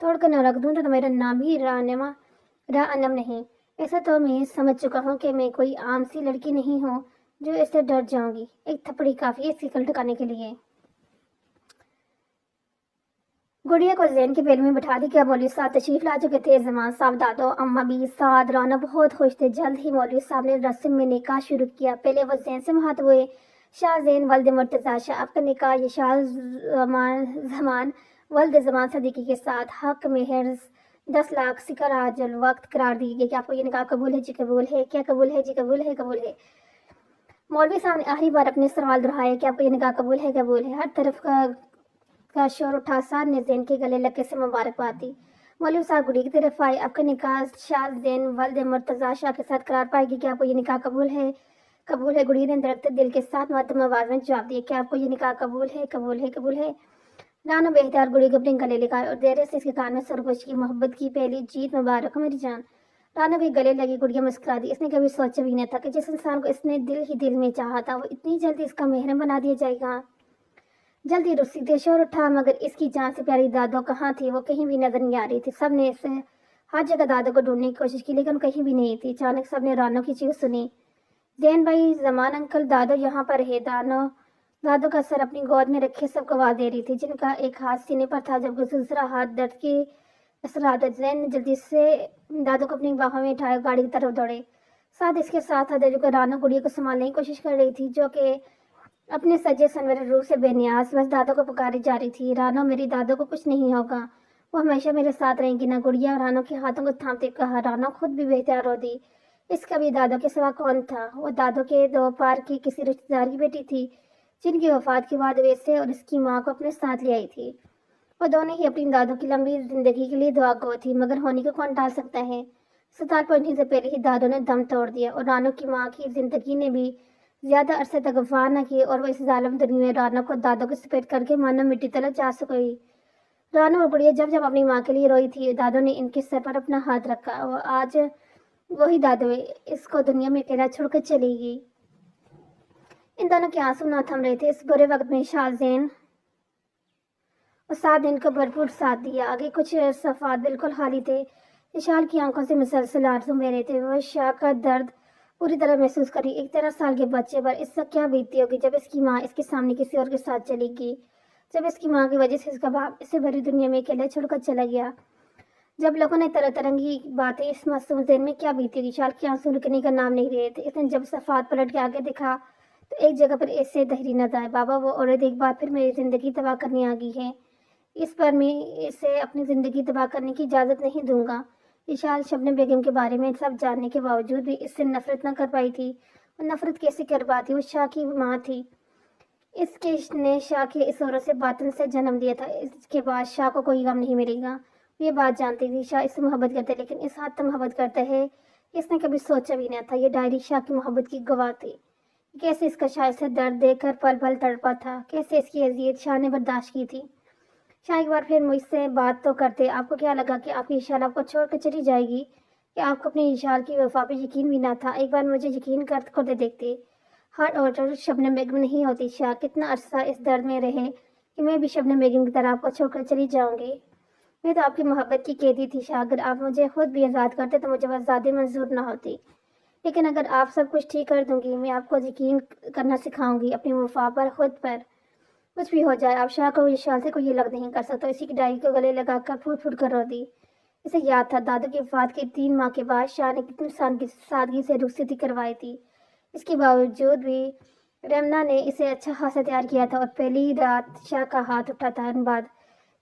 توڑ کر نہ رکھ دوں تو میرا نام ہی رانم نہیں۔ ایسا تو میں سمجھ چکا ہوں کہ میں کوئی عام سی لڑکی نہیں ہوں جو اس سے ڈر جاؤں گی۔ ایک تھپڑی کافی ہے اس کی کل ٹھکانے کے لیے۔ گڑیا کو زین کے پہلو میں بٹھا دی۔ کیا مولوی صاحب تشریف لا چکے تھے؟ زمان صاحب، دادو، اماں بھی، سعد، رانا بہت خوش تھے۔ جلد ہی مولوی صاحب نے رسم میں نکاح شروع کیا۔ پہلے وہ زین سے مہات ہوئے، شاہ زین ولد مرتضیٰ شاہ۔ آپ کا نکاح یہ شاہ زمان ولد زمان صدیقی کے ساتھ حق مہر 10 لاکھ سکر آجل وقت قرار دی گئی۔ کہ آپ کو یہ نکاح قبول ہے؟ جی قبول ہے۔ کیا قبول ہے؟ جی قبول ہے، قبول ہے۔ مولوی صاحب نے آخری بار اپنے سوال دہرایا کہ آپ کو یہ نکاح قبول ہے؟ قبول ہے۔ ہر طرف کا شور اٹھا۔ سعد نے زین کے گلے لگ کے سے مبارکباد دی۔ مولوی صاحب گڑی کی طرف آئے۔ آپ کا نکاح شاہ زین ولد مرتضیٰ شاہ کے ساتھ قرار پائے گی؟ کہ آپ کو یہ نکاح قبول ہے؟ قبول ہے۔ گڑی نے دھڑکتے دل کے ساتھ معتم آواز میں جواب دیا کہ آپ کو یہ نکاح قبول ہے؟ قبول ہے، قبول ہے۔ رانا بے اختیار گڑی کو اپنے گلے لگائے اور دیر سے اس کے کان میں سرگوش کی محبت کی پہلی جیت مبارک ہو میری جان۔ رانا کے گلے لگی۔ گڑیا مسکرا دی۔ اس نے کبھی سوچا بھی نہ تھا کہ جس انسان کو اس نے دل ہی دل میں چاہا تھا وہ اتنی جلدی اس کا محرم بنا دیا جائے گا۔ جلدی رسی تھے، شور اٹھا، مگر اس کی جان سے پیاری دادو کہاں تھی؟ وہ کہیں بھی نظر نہیں آ رہی تھی۔ سب نے اسے ہر جگہ دادو کو ڈھونڈنے کی کوشش کی لیکن کہیں بھی نہیں تھی۔ اچانک سب نے رانو کی چیخ سنی، زین بھائی، زمان انکل، دادو یہاں پر ہے۔ دادو کا سر اپنی گود میں رکھے سب کو آواز دے رہی تھی، جن کا ایک ہاتھ سینے پر تھا جبکہ دوسرا ہاتھ درد کی اثرات۔ زین نے جلدی سے دادو کو اپنی باہوں میں اٹھایا، گاڑی کی طرف دوڑے۔ ساتھ اس کے ساتھ جو کہ رانو گڑیا کو سنبھالنے کی کوشش کر رہی تھی، جو کہ اپنے سجے سنورے روح سے بے نیاز بس دادو کو پکاری جا رہی تھی۔ رانو، میری دادو کو کچھ نہیں ہوگا، وہ ہمیشہ میرے ساتھ رہیں گی نا۔ گڑیا رانو کے ہاتھوں کو تھامتے کہا۔ رانو خود بھی بے اختیار رو دی۔ اس کا بھی دادو کے سوا کون تھا؟ وہ دادو کے دو پار کی کسی رشتہ دار کی بیٹی تھی جن کی وفات کے بعد ویسے اور اس کی ماں کو اپنے ساتھ لے آئی تھی۔ وہ دونوں ہی اپنی دادو کی لمبی زندگی کے لیے دعا گو تھی، مگر ہونی کو کون ٹال سکتا ہے؟ 7 پہنچنے سے پہلے ہی دادو نے دم توڑ دیا اور رانو کی ماں کی زندگی نے بھی زیادہ عرصے تک وفا نہ کی اور وہ اس ظالم دنیا میں رانو کو دادو کو سپیٹ کر کے مانو مٹی تلک جا سکی۔ رانو اور گڑیا جب اپنی ماں کے لیے روئی تھی، دادو نے ان کے سر پر اپنا ہاتھ رکھا۔ وہ آج وہی دادو اس کو دنیا میں اکیلا چھوڑ کر چلی گئی۔ ان دونوں کے آنسو نہ تھم رہے تھے۔ اس برے وقت میں شاہ زین اور سعد نے ان کو بھرپور ساتھ دیا۔ آگے کچھ صفحات بالکل خالی تھے۔ اشال کی آنکھوں سے مسلسل آنسو بہ رہے تھے۔ وہ شاہ کا درد پوری طرح محسوس کری۔ ایک 13 سال کے بچے پر اس وقت کیا بیتتی ہوگی جب اس کی ماں اس کے سامنے کسی اور کے ساتھ چلی گئی، جب اس کی ماں کی وجہ سے اس کا باپ اسے بھری دنیا میں اکیلے چھوڑ کر چلا گیا، جب لوگوں نے طرح طرح کی باتیں اس معصوم ذہن میں کیا بیتی ہوگی۔ شال کے آنسو رکنے کا نام نہیں رہے تھے۔ اس نے جب صفحات پلٹ کے آگے دیکھا تو ایک جگہ پر ایسے دہری نظر آئے، بابا وہ عورت ایک بار پھر میری زندگی تباہ کرنے آ گئی ہے، اس پر میں اسے اپنی زندگی تباہ کرنے کی اجازت نہیں دوں گا۔ اشال شبنم بیگم کے بارے میں سب جاننے کے باوجود بھی اس سے نفرت نہ کر پائی تھی۔ وہ نفرت کیسے کر پاتی؟ وہ شاہ کی ماں تھی۔ اس کے نے شاہ کی اس عورت سے باطن سے جنم دیا تھا۔ اس کے بعد شاہ کو کوئی غم نہیں ملے گا، وہ یہ بات جانتی تھی۔ شاہ اس سے محبت کرتے لیکن اس حد تک محبت کرتا ہے اس نے کبھی سوچا بھی نہ تھا۔ یہ ڈائری شاہ کی محبت کی گواہ تھی۔ کیسے اس کا شاہ سے درد دیکھ کر پل پل تڑپا تھا، کیسے اس کی اذیت شاہ نے برداشت کی تھی۔ شاہ ایک بار پھر مجھ سے بات تو کرتے۔ آپ کو کیا لگا کہ آپ کی اشال آپ کو چھوڑ کر چلی جائے گی؟ کہ آپ کو اپنی اشال کی وفا پہ یقین بھی نہ تھا؟ ایک بار مجھے یقین کرتے دیکھتے۔ ہر عورت شبنم بیگم نہیں ہوتی۔ شاہ کتنا عرصہ اس درد میں رہے کہ میں بھی شبنم بیگم کی طرح آپ کو چھوڑ کر چلی جاؤں گی؟ میں تو آپ کی محبت کی قیدی تھی شاہ۔ اگر آپ مجھے خود بھی آزاد کرتے تو مجھے آزادی منظور نہ ہوتی، لیکن اگر آپ سب کچھ ٹھیک کر دوں گی، میں آپ کو یقین کرنا سکھاؤں گی اپنی وفا پر، خود پر، کچھ بھی ہو جائے آپ شاہ کو اشال سے کوئی الگ نہیں کر سکتا۔ اسی کی ڈائری کو گلے لگا کر پھوٹ پھوٹ کر رو دی۔ اسے یاد تھا دادو کی وفات کے 3 ماہ کے بعد شاہ نے کتنی سادگی سے رخصتی کروائی تھی۔ اس کے باوجود بھی رمنا نے اسے اچھا خاصا تیار کیا تھا اور پہلی رات شاہ کا ہاتھ اٹھا تھا بعد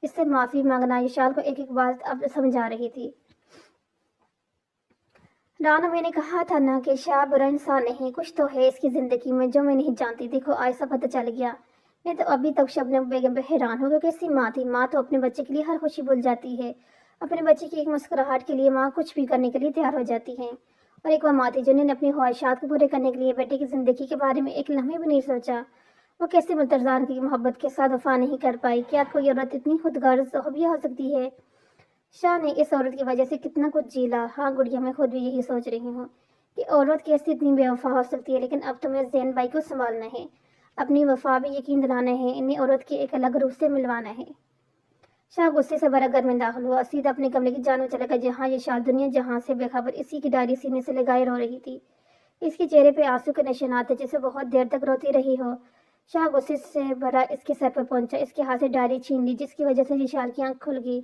اس سے معافی مانگنا اشال کو ایک ایک بات اب سمجھا رہی تھی۔ رانا، میں نے کہا تھا نا کہ شاہ برا انسان نہیں، کچھ تو ہے اس کی زندگی میں جو میں نہیں جانتی۔ دیکھو ایسا پتہ چل گیا۔ میں تو ابھی تک شبنم بیگم پہ حیران ہوں کہ کیسی ماں تھی۔ ماں تو اپنے بچے کے لیے ہر خوشی بھول جاتی ہے، اپنے بچے کی ایک مسکراہٹ کے لیے ماں کچھ بھی کرنے کے لیے تیار ہو جاتی ہے۔ اور ایک وہ ماں تھی جنہوں نے اپنی خواہشات کو پورے کرنے کے لیے بیٹے کی زندگی کے بارے میں ایک لمحے بھی نہیں سوچا۔ وہ کیسے ملتزان کی محبت کے ساتھ وفا نہیں کر پائی؟ کیا کوئی عورت اتنی خود غرض ہو سکتی ہے؟ شاہ نے اس عورت کی وجہ سے کتنا کچھ جیلا۔ ہاں گڑیا، میں خود بھی یہی سوچ رہی ہوں کہ عورت کیسے اتنی بے وفا ہو سکتی ہے، لیکن اب تمہیں زین بھائی کو سنبھالنا ہے، اپنی وفا بھی یقین دلانا ہے، انہیں عورت کے ایک الگ روح سے ملوانا ہے۔ شاہ غصے سے بھرا گھر میں داخل ہوا، سیدھا اپنے کمرے کی جانب چلا گیا جہاں یہ شال دنیا جہاں سے بے خبر اسی کی ڈائری سینے سے لگائے رو رہی تھی۔ اس کے چہرے پہ آنسو کے نشانات تھے جیسے بہت دیر تک روتی رہی ہو۔ شاہ غصے سے بھرا اس کے سر پر پہنچا، اس کے ہاتھ سے ڈائری چھین لی جس کی وجہ سے شال کی آنکھ کھل گئی۔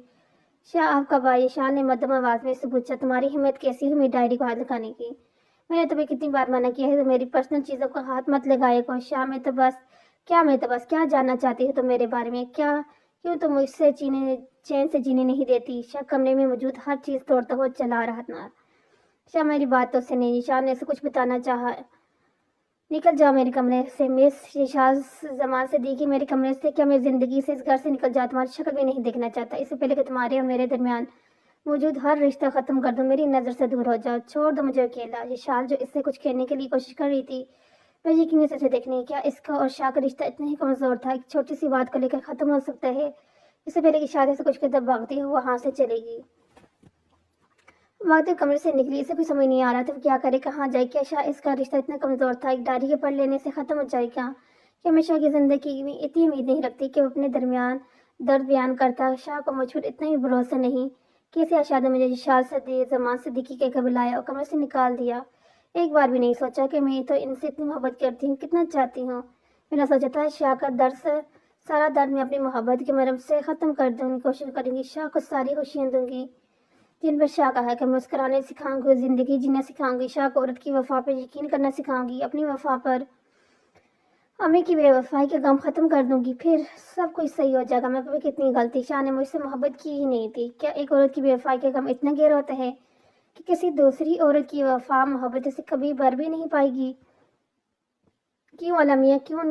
شاہ آپ کب آئے؟ شاہ نے مدھم آواز میں اس سے پوچھا۔ تمہاری ہمت کیسی ہوئی میری ڈائری کو ہاتھ لگانے کی؟ میں نے تمہیں کتنی بار منع کیا ہے تو میری پرسنل چیزوں کو ہاتھ مت لگائے کو۔ شاہ میں تو بس کیا جاننا چاہتی ہو تم میرے بارے میں؟ کیوں تم مجھ سے چین سے جینے نہیں دیتی؟ شاہ کمرے میں موجود ہر چیز توڑتا ہوا چلا رہا تھا۔ شاہ میری بات تو سے نہیں، شاہ نے اسے کچھ بتانا چاہا۔ نکل جاؤ میرے کمرے سے مس شاہ زمان سے دی کہ میرے کمرے سے، کیا میری زندگی سے اس گھر سے نکل جاؤ، تمہاری شکل بھی نہیں دیکھنا چاہتا، اس سے پہلے کہ تمہارے اور میرے درمیان موجود ہر رشتہ ختم کر دو، میری نظر سے دور ہو جاؤ، چھوڑ دو مجھے اکیلا۔ یہ شال جو اس سے کچھ کہنے کے لیے کوشش کر رہی تھی، میں یقینی سے دیکھنے کیا اس کا اور شاہ کا رشتہ اتنا ہی کمزور تھا، ایک چھوٹی سی بات کو لے کر ختم ہو سکتا ہے، اس سے پہلے کہ شادی سے کچھ کہتا بھاگتی ہو وہاں سے چلے گی۔ بھاگتے کمرے سے نکلی، اسے کوئی سمجھ نہیں آ رہا تھا کیا کرے، کہاں جائے، کیا شاہ اس کا رشتہ اتنا کمزور تھا ایک ڈائری کے پڑھ لینے سے ختم ہو جائے گا، کہ ہمیشہ کی زندگی میں اتنی امید نہیں رکھتی کہ وہ اپنے درمیان درد بیان کرتا، شاہ کو مجھ پر اتنا ہی بھروسہ نہیں کہ اسے شاہ نے مجھے شال زمان صدیقی کے قبل لایا اور کمرے سے نکال دیا، ایک بار بھی نہیں سوچا کہ میں تو ان سے اتنی محبت کرتی ہوں، کتنا چاہتی ہوں، میں نے سوچا تھا شاہ کا سارا درد میں اپنی محبت کے مرم سے ختم کر دوں گی، کوشش کروں گی، شاہ کو ساری خوشیاں دوں گی جن پر شاہ کا ہے کہ مسکرانے سکھاؤں گی، زندگی جینا سکھاؤں گی، شاہ کو عورت کی وفا پر یقین کرنا سکھاؤں گی، اپنی وفا پر امی کی بے وفائی کا غم ختم کر دوں گی، پھر سب کچھ صحیح ہو جائے گا۔ میں کبھی کتنی غلطی، شاہ نے مجھ سے محبت کی ہی نہیں تھی، کیا ایک عورت کی بے وفائی کا غم اتنا گہرا ہوتا ہے کہ کسی دوسری عورت کی وفا محبت سے کبھی بھر بھی نہیں پائے گی؟ کیوں المیہ، کیوں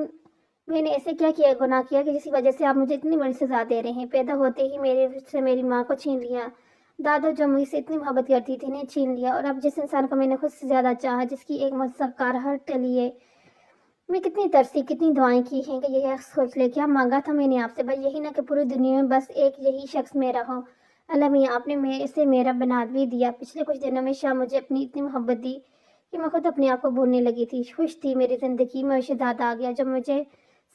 میں نے ایسے کیا کیا گناہ کیا کہ جس کی وجہ سے آپ مجھے اتنی بڑی سزا دے رہے ہیں؟ پیدا ہوتے ہی میری ماں کو چھین لیا، دادا جو مجھ سے اتنی محبت کرتی تھی نے چھین لیا، اور اب جس انسان کو میں نے خود سے زیادہ چاہا، جس کی ایک مذکر ہر ٹلی میں کتنی ترسی، کتنی دعائیں کی ہیں کہ یہ سوچ لے کیا مانگا تھا میں نے آپ سے، بس یہی نہ کہ پوری دنیا میں بس ایک یہی شخص میرا ہو۔ اللہ میاں آپ نے اسے میرا بنا بھی دیا۔ پچھلے کچھ دنوں میں شاہ مجھے اپنی اتنی محبت دی کہ میں خود اپنے آپ کو بھولنے لگی تھی، خوش تھی میری زندگی میں شداد آ گیا جو مجھے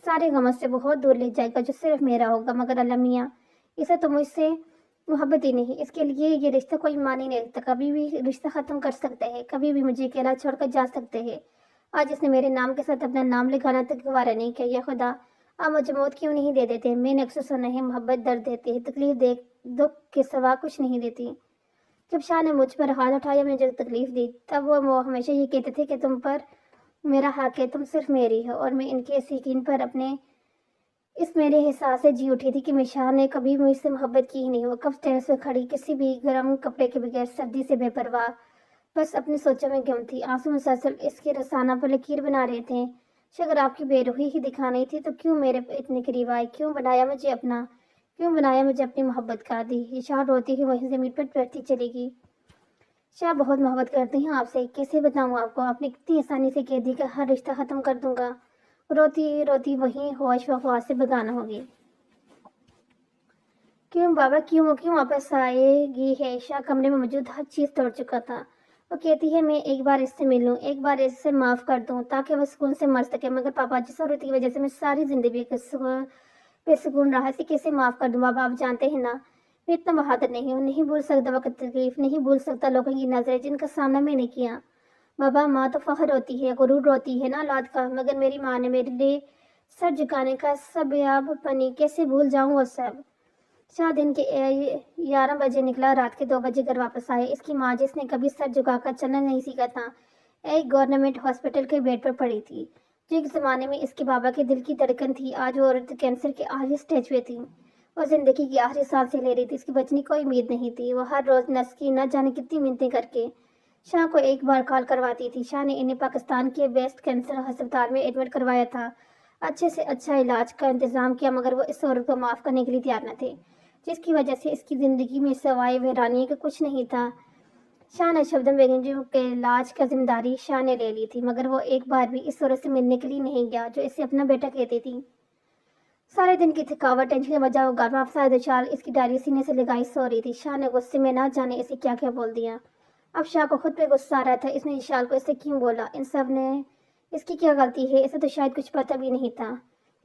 سارے غموں سے بہت دور لے جائے گا، جو صرف میرا ہوگا، مگر اللہ میاں اسے تو مجھ سے محبت ہی نہیں، اس کے لیے یہ رشتہ کوئی معنی نہیں رکھتا، کبھی بھی رشتہ ختم کر سکتے ہیں، کبھی بھی مجھے اکیلا چھوڑ کر جا سکتے ہیں۔ آج اس نے میرے نام کے ساتھ اپنا نام لکھانا تک گوارا نہیں کیا، یا خدا آپ مجھے موت کیوں نہیں دے دیتے؟ میں نے اکثر سنا ہے محبت درد دیتی ہے، تکلیف دکھ کے سوا کچھ نہیں دیتی۔ جب شاہ نے مجھ پر ہاتھ اٹھایا مجھے تکلیف دی، تب وہ ہمیشہ یہ کہتے تھے کہ تم پر میرا حق ہے، تم صرف میری ہو، اور میں ان کے اس یقین پر اس میرے احساس سے جی اٹھی تھی کہ شاہ نے کبھی مجھ سے محبت کی ہی نہیں۔ وہ کب ٹیرس میں کھڑی کسی بھی گرم کپڑے کے بغیر، سردی سے بے پرواہ، بس اپنی سوچوں میں گم تھی، آنسو مسلسل اس کے رسانہ پر لکیر بنا رہے تھے۔ اگر آپ کی بے روحی ہی دکھانی تھی تو کیوں میرے اتنے قریب آئی، کیوں بنایا مجھے اپنی محبت کا دی؟ یہ شاہ روتی ہوئی وہیں زمین پر بیٹھتی چلی گئی۔ شاہ بہت محبت کرتی ہیں آپ سے، کیسے بتاؤں آپ کو، آپ نے کتنی آسانی سے کہہ دی کہ ہر رشتہ ختم کر دوں گا۔ روتی روتی وہیں ہوش و حواس سے بگانا ہوگی۔ کیوں بابا، کیوں واپس آئے گی ہے؟ شاہ کمرے میں موجود ہر چیز توڑ چکا تھا۔ وہ کہتی ہے میں ایک بار اس سے مل لوں، ایک بار اس سے معاف کر دوں تاکہ وہ سکون سے مر سکے، مگر پاپا جس عورت کی وجہ سے میں ساری زندگی بے سکون رہا، اسے کیسے معاف کر دوں؟ بابا آپ جانتے ہیں نا میں اتنا بہادر نہیں ہوں، نہیں بھول سکتا وقت تکلیف، نہیں بھول سکتا لوگوں کی نظریں جن کا سامنا میں نے کیا۔ بابا ماں تو فخر ہوتی ہے، غرور ہوتی ہے نا اولاد کا، مگر میری ماں نے میرے لیے سر جھکانے کا سبب بنی، کیسے بھول جاؤں وہ سب؟ شاہ دن کے 11 بجے نکلا، رات کے 2 بجے گھر واپس آئے۔ اس کی ماں جس نے کبھی سر جھکا کر چلنا نہیں سیکھا تھا، ایک گورنمنٹ ہاسپٹل کے بیڈ پر پڑی تھی، جو ایک زمانے میں اس کے بابا کے دل کی دھڑکن تھی، آج وہ عورت کینسر کے آخری سٹیج پہ تھی اور زندگی کی آخری سانسیں لے رہی تھی، اس کی بچنے کی کوئی امید نہیں تھی۔ وہ ہر روز نرس کی نہ جانے کتنی منتیں کر کے شاہ کو ایک بار کال کرواتی تھی۔ شاہ نے انہیں پاکستان کے بیسٹ کینسر ہسپتال میں ایڈمٹ کروایا تھا، اچھے سے اچھا علاج کا انتظام کیا، مگر وہ اس عورت کو معاف کرنے کے لیے تیار نہ تھے، جس کی وجہ سے اس کی زندگی میں سوائے ویرانی کا کچھ نہیں تھا۔ شاہ نے شبنم بیگم کے علاج کا ذمہ داری شاہ نے لے لی تھی، مگر وہ ایک بار بھی اس عورت سے ملنے کے لیے نہیں گیا جو اسے اپنا بیٹا کہتی تھی۔ سارے دن کی تھکاوٹ، ٹینشن کے بجائے وہ گھر واپس آئے تو چال اس کی ڈائری سینے سے لگائی سو رہی تھی۔ شاہ نے غصے میں نہ جانے اسے کیا کیا بول دیا۔ اب شاہ کو خود پہ غصہ آ رہا تھا، اس نے وشال کو اسے کیوں بولا، ان سب نے اس کی کیا غلطی ہے؟ اسے تو شاید کچھ پتہ بھی نہیں تھا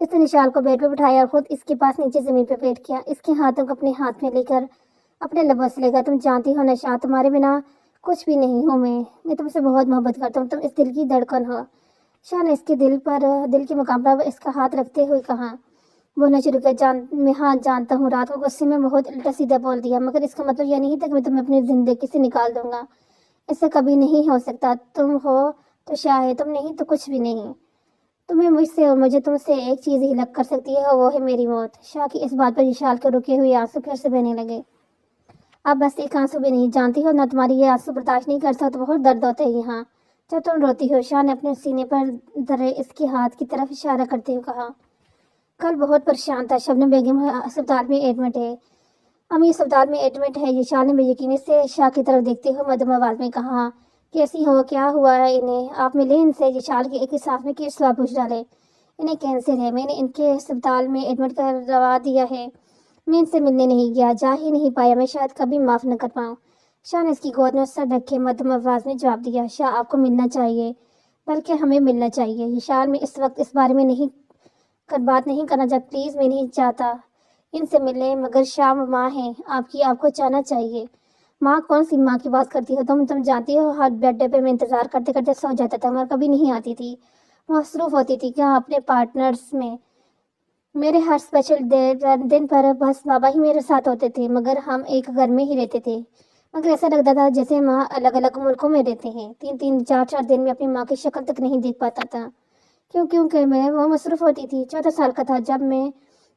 اس نے نشال کو بیڈ پہ بٹھایا اور خود اس کے پاس نیچے زمین پہ بیٹھ کیا، اس کے ہاتھوں کو اپنے ہاتھ میں لے کر اپنے لبوں سے لے کر، تم جانتی ہو نشا، تمہارے بنا کچھ بھی نہیں ہوں میں تم سے بہت محبت کرتا ہوں، تم اس دل کی دھڑکن ہو۔ شاہ نے اس کے دل کے مقام پر اس کا ہاتھ رکھتے ہوئے کہا، بولنا شروع کیا، میں ہاں جانتا ہوں، رات کو غصے میں بہت الٹا سیدھا بول دیا، مگر اس کا مطلب یہ نہیں تھا کہ میں تمہیں اپنی زندگی سے نکال دوں گا، ایسا کبھی نہیں ہو سکتا، تم ہو تو شاہ ہے، تم نہیں تو کچھ بھی نہیں، تمہیں مجھ سے اور مجھے تم سے ایک چیز ہی الگ کر سکتی ہے، وہ ہے میری موت۔ شاہ کی اس بات پر وشال کے رکے ہوئے آنسو پھر سے بہنے لگے۔ اب بس ایک آنسو بھی نہیں، جانتی ہو نہ تمہاری یہ آنسو برداشت نہیں کر سکتا، بہت درد ہوتا ہے یہاں جب تم روتی ہو۔ شاہ نے اپنے سینے پر دھرے اس کے ہاتھ کی طرف اشارہ کرتے ہوئے کہا، کل بہت پریشان تھا، شبنم بیگم اسپتال میں ایڈمٹ ہے، امی اسپتال میں ایڈمٹ ہے، یہ شاہ نے بے یقینی سے شاہ کی طرف دیکھتے ہوئے مدھم آواز میں کہا، کیسی ہو، کیا ہوا ہے انہیں، آپ ملے ان سے؟ یہ شال کے ایک سانس میں کس سوال پوچھ ڈالے، انہیں کینسر ہے، میں نے ان کے اسپتال میں ایڈمٹ کروا دیا ہے، میں ان سے ملنے نہیں گیا، جا ہی نہیں پایا، میں شاید کبھی معاف نہ کر پاؤں۔ شاہ نے اس کی گود میں سر رکھے مدھم آواز میں جواب دیا، شاہ آپ کو ملنا چاہیے، بلکہ ہمیں ملنا چاہیے، یہ شال میں اس وقت اس بارے میں بات نہیں کرنا چاہتا، پلیز میں نہیں چاہتا ان سے ملنے، مگر شاہ ماں ہیں آپ کی، آپ کو جانا چاہیے۔ ماں؟ کون سی ماں کی بات کرتی ہو تم جانتی ہو ہر بیڈ پہ میں انتظار کرتے کرتے سو جاتا تھا مگر کبھی نہیں آتی تھی، مصروف ہوتی تھی کیا اپنے پارٹنرز میں، میرے ہر اسپیشل دن پر بس بابا ہی میرے ساتھ ہوتے تھے، مگر ہم ایک گھر میں ہی رہتے تھے، مگر ایسا لگتا تھا جیسے ماں الگ الگ ملکوں میں رہتے ہیں، 3-4 دن میں اپنی ماں کی شکل تک نہیں دیکھ پاتا تھا، کیونکہ میں وہ مصروف ہوتی تھی، 14 سال کا تھا جب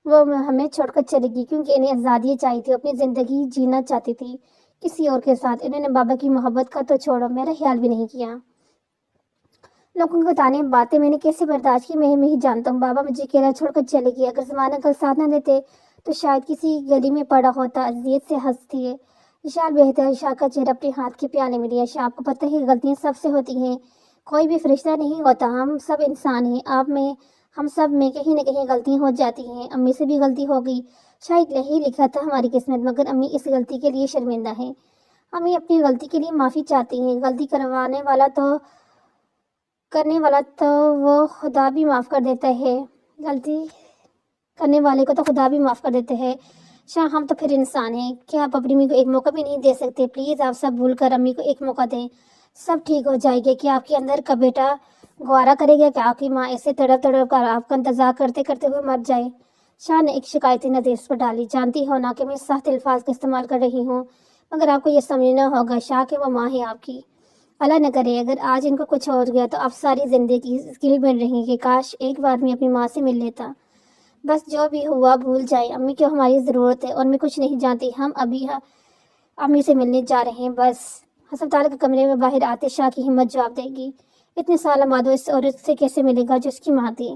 وہ ہمیں چھوڑ کر چلے گی، کیونکہ انہیں آزادی چاہیے تھی، اپنی زندگی جینا چاہتی تھی کسی اور کے ساتھ، انہوں نے بابا کی محبت کا تو چھوڑو میرا خیال بھی نہیں کیا، لوگوں کو تانے باتیں میں نے کیسے برداشت کی، میں ہی جانتا ہوں، بابا مجھے اکیلا چھوڑ کر چلے گی، اگر زمانہ کل ساتھ نہ دیتے تو شاید کسی گلی میں پڑا ہوتا، اذیت سے ہنستی ہے، وشال بہتر، شاہ کا چہرہ اپنے ہاتھ کے پیالے میں لیا، شاہ آپ کو پتہ ہے غلطیاں سب سے ہوتی ہیں، کوئی بھی فرشتہ نہیں ہوتا، ہم سب انسان ہیں، ہم سب میں کہیں نہ کہیں غلطیاں ہو جاتی ہیں، امی سے بھی غلطی ہو گئی، شاید یہی لکھا تھا ہماری قسمت، مگر امی اس غلطی کے لیے شرمندہ ہیں، امی اپنی غلطی کے لیے معافی چاہتی ہیں، غلطی کرنے والا تو وہ خدا بھی معاف کر دیتا ہے، غلطی کرنے والے کو تو خدا بھی معاف کر دیتے ہیں، شاہ ہم تو پھر انسان ہیں، کیا آپ اپنی امی کو ایک موقع بھی نہیں دے سکتے؟ پلیز آپ سب بھول کر امی کو ایک موقع دیں، سب ٹھیک ہو جائے گا، کیا آپ کے اندر کا بیٹا گوارا کرے گا کہ آپ کی ماں ایسے تڑپ کر آپ کا انتظار کرتے کرتے ہوئے مر جائے؟ شاہ نے ایک شکایتی نظر اس پر ڈالی، جانتی ہو نا کہ میں سخت الفاظ کا استعمال کر رہی ہوں، مگر آپ کو یہ سمجھنا ہوگا شاہ کہ وہ ماں ہے آپ کی، اللہ نہ کرے اگر آج ان کو کچھ ہو گیا تو آپ ساری زندگی اس کے لیے بن رہی کہ کاش ایک بار میں اپنی ماں سے مل لیتا، بس جو بھی ہوا بھول جائے، امی کو ہماری ضرورت ہے اور میں کچھ نہیں جانتی، ہم ابھی امی سے ملنے جا رہے ہیں بس۔ ہسپتال کے کمرے میں باہر آتے شاہ کی ہمت جواب دے گی، اتنے سال بعد وہ اس عورت سے کیسے ملے گا جو اس کی ماں تھی،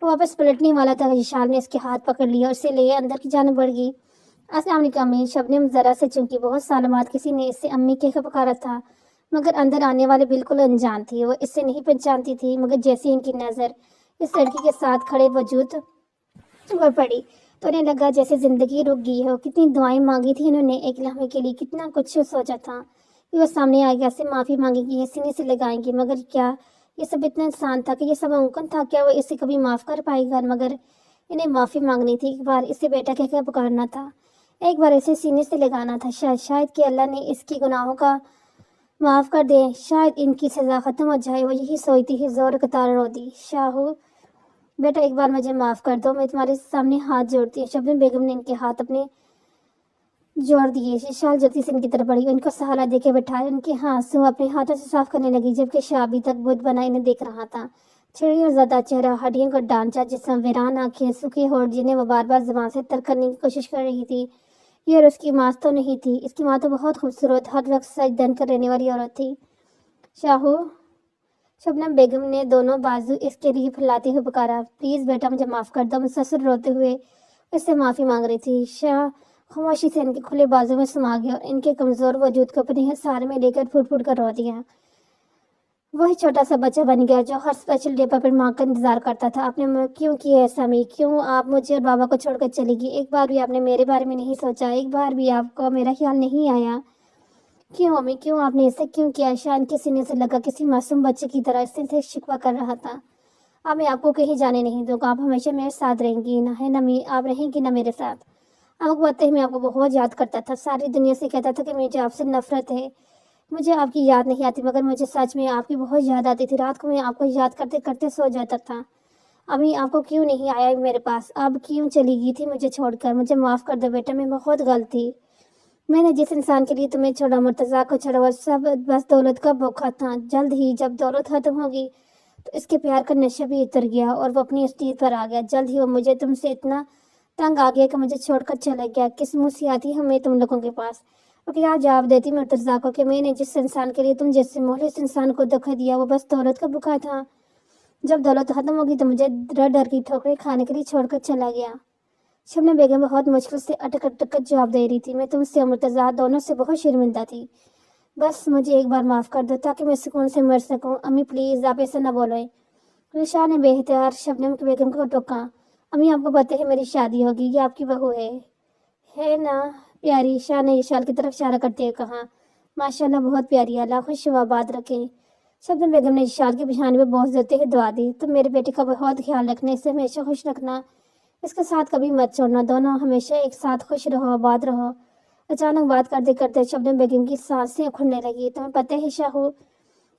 وہ واپس پلٹنے والا تھا، وشال نے اس کے ہاتھ پکڑ لیا اور اسے لے اندر کی جانب بڑھ گئی۔ السلام علیکم امی، شبنم ذرا سے چونکی، بہت سال بعد کسی نے اس سے امی کہہ کر پکارا تھا، مگر اندر آنے والے بالکل انجان تھی، وہ اس سے نہیں پہچانتی تھی، مگر جیسے ان کی نظر اس لڑکی کے ساتھ کھڑے وجود پر پڑی تو انہیں لگا جیسے زندگی رک گئی ہو، کتنی دعائیں مانگی تھی انہوں نے ایک لمحے کے لیے، کتنا کچھ سوچا تھا کہ وہ سامنے آئے گا، اسے معافی مانگے گی، یہ سینے سے لگائیں گی، مگر کیا یہ سب اتنا آسان تھا کہ یہ سب ممکن تھا؟ کیا وہ اسے کبھی معاف کر پائے گا؟ مگر انہیں معافی مانگنی تھی، ایک بار اسے بیٹا کہہ کر پکارنا تھا، ایک بار اسے سینے سے لگانا تھا، شاید کہ اللہ نے اس کی گناہوں کا معاف کر دے، شاید ان کی سزا ختم ہو جائے، وہ یہی سوچتی ہی زور قطار رو دی، شاہو بیٹا ایک بار مجھے معاف کر دو، میں تمہارے سامنے ہاتھ جوڑتی ہوں۔ شبنم بیگم نے ان کے ہاتھ اپنے جوڑ دیے، شال جلدی سے ان کی طرف بڑھی، ان کو سہارا دے کے بٹھایا، ان کے آنسو اپنے ہاتھوں سے صاف کرنے لگی، جبکہ شاہ ابھی تک بت بنا انہیں دیکھ رہا تھا، چھڑیوں زدہ چہرہ، ہڈیوں کا ڈھانچہ، جسم، ویران آنکھیں، سوکھے ہونٹ جنہیں وہ بار بار زبان سے ترک کرنے کی کوشش کر رہی تھی، یہ اور اس کی ماں تو نہیں تھی، اس کی ماں تو بہت خوبصورت، ہر وقت سج دھن کر رہنے والی عورت تھی۔ شاہو، شبنم بیگم نے دونوں بازو اس کے لیے پھیلاتے ہوئے پکارا، پلیز بیٹا مجھے معاف کر دو، مسلسل روتے ہوئے اس سے معافی مانگ رہی تھی۔ شاہ خاموشی سے ان کے کھلے بازو میں سما گیا اور ان کے کمزور وجود کو اپنے سارے میں لے کر پھوٹ پھوٹ کر رو دیا، وہی چھوٹا سا بچہ بن گیا جو ہر اسپیشل ڈے پر اپنی ماں کا انتظار کرتا تھا۔ آپ نے کیوں کیا ایسا امی؟ کیوں آپ مجھے اور بابا کو چھوڑ کر چلی گئی؟ ایک بار بھی آپ نے میرے بارے میں نہیں سوچا؟ ایک بار بھی آپ کو میرا خیال نہیں آیا؟ کیوں امی، کیوں آپ نے ایسا کیوں کیا؟ شاہ ان کے سینے سے لگا کسی معصوم بچے کی طرح اس سے شکوہ کر رہا تھا، اب میں آپ کو کہیں جانے نہیں دوں گا، آپ ہمیشہ میرے ساتھ رہیں گی، نہ آپ رہیں گی نہ میرے ساتھ۔ آپ کو پتہ ہے میں آپ کو بہت یاد کرتا تھا، ساری دنیا سے کہتا تھا کہ مجھے آپ سے نفرت ہے، مجھے آپ کی یاد نہیں آتی، مگر مجھے سچ میں آپ کی بہت یاد آتی تھی۔ رات کو میں آپ کو یاد کرتے کرتے سو جاتا تھا۔ امی آپ کو کیوں نہیں آیا میرے پاس؟ اب کیوں چلی گئی تھی مجھے چھوڑ کر؟ مجھے معاف کر دو بیٹا، میں بہت غلط تھی۔ میں نے جس انسان کے لیے تمہیں چھوڑا، مرتضیٰ کو چھوڑا، وہ سب بس دولت کا بھوکا تھا۔ جلد ہی جب دولت ختم ہوگی تو اس کے پیار کا نشہ بھی اتر گیا اور وہ اپنی اسٹیج پر آ گیا۔ جلد ہی وہ مجھے تم سے اتنا تنگ آ گیا کہ مجھے چھوڑ کر چلا گیا۔ کس منہ سے آتی ہمیں تم لوگوں کے پاس؟ اور کیا جواب دیتی مرتضیٰ کو کہ میں نے جس انسان کے لیے تم جیسے مخلص انسان کو دھوکا دیا وہ بس دولت کا بھوکا تھا۔ جب دولت ختم ہوگی تو مجھے ڈر ڈر کی ٹھوکریں کھانے کے لیے چھوڑ کر چلا گیا۔ شبنم بیگم بہت مشکل سے اٹک اٹک کر جواب دے رہی تھی، میں تم سے اور مرتضیٰ دونوں سے بہت شرمندہ تھی۔ بس مجھے ایک بار معاف کر دو تاکہ میں سکون سے مر سکوں۔ امی پلیز آپ ایسا نہ بولیں۔ رشا نے بے اختیار شبنم بیگم کو ٹوکا۔ امی آپ کو پتہ ہے میری شادی ہوگی، یہ آپ کی بہو ہے نا پیاری؟ شاہ نے یشال کی طرف اشارہ کرتے ہوئے کہا۔ ماشاءاللہ بہت پیاری، اللہ خوش و آباد رکھے۔ شبنم بیگم نے یشال کی پیشانی پہ بوس دیتے ہوئے دعا دی، تم میرے بیٹے کا بہت خیال رکھنا، اسے ہمیشہ خوش رکھنا، اس کے ساتھ کبھی مت چھوڑنا، دونوں ہمیشہ ایک ساتھ خوش رہو، آباد رہو۔ اچانک بات کرتے کرتے شبنم بیگم کی سانسیں اکھڑنے لگی۔ تمہیں پتہ ہے شاہو،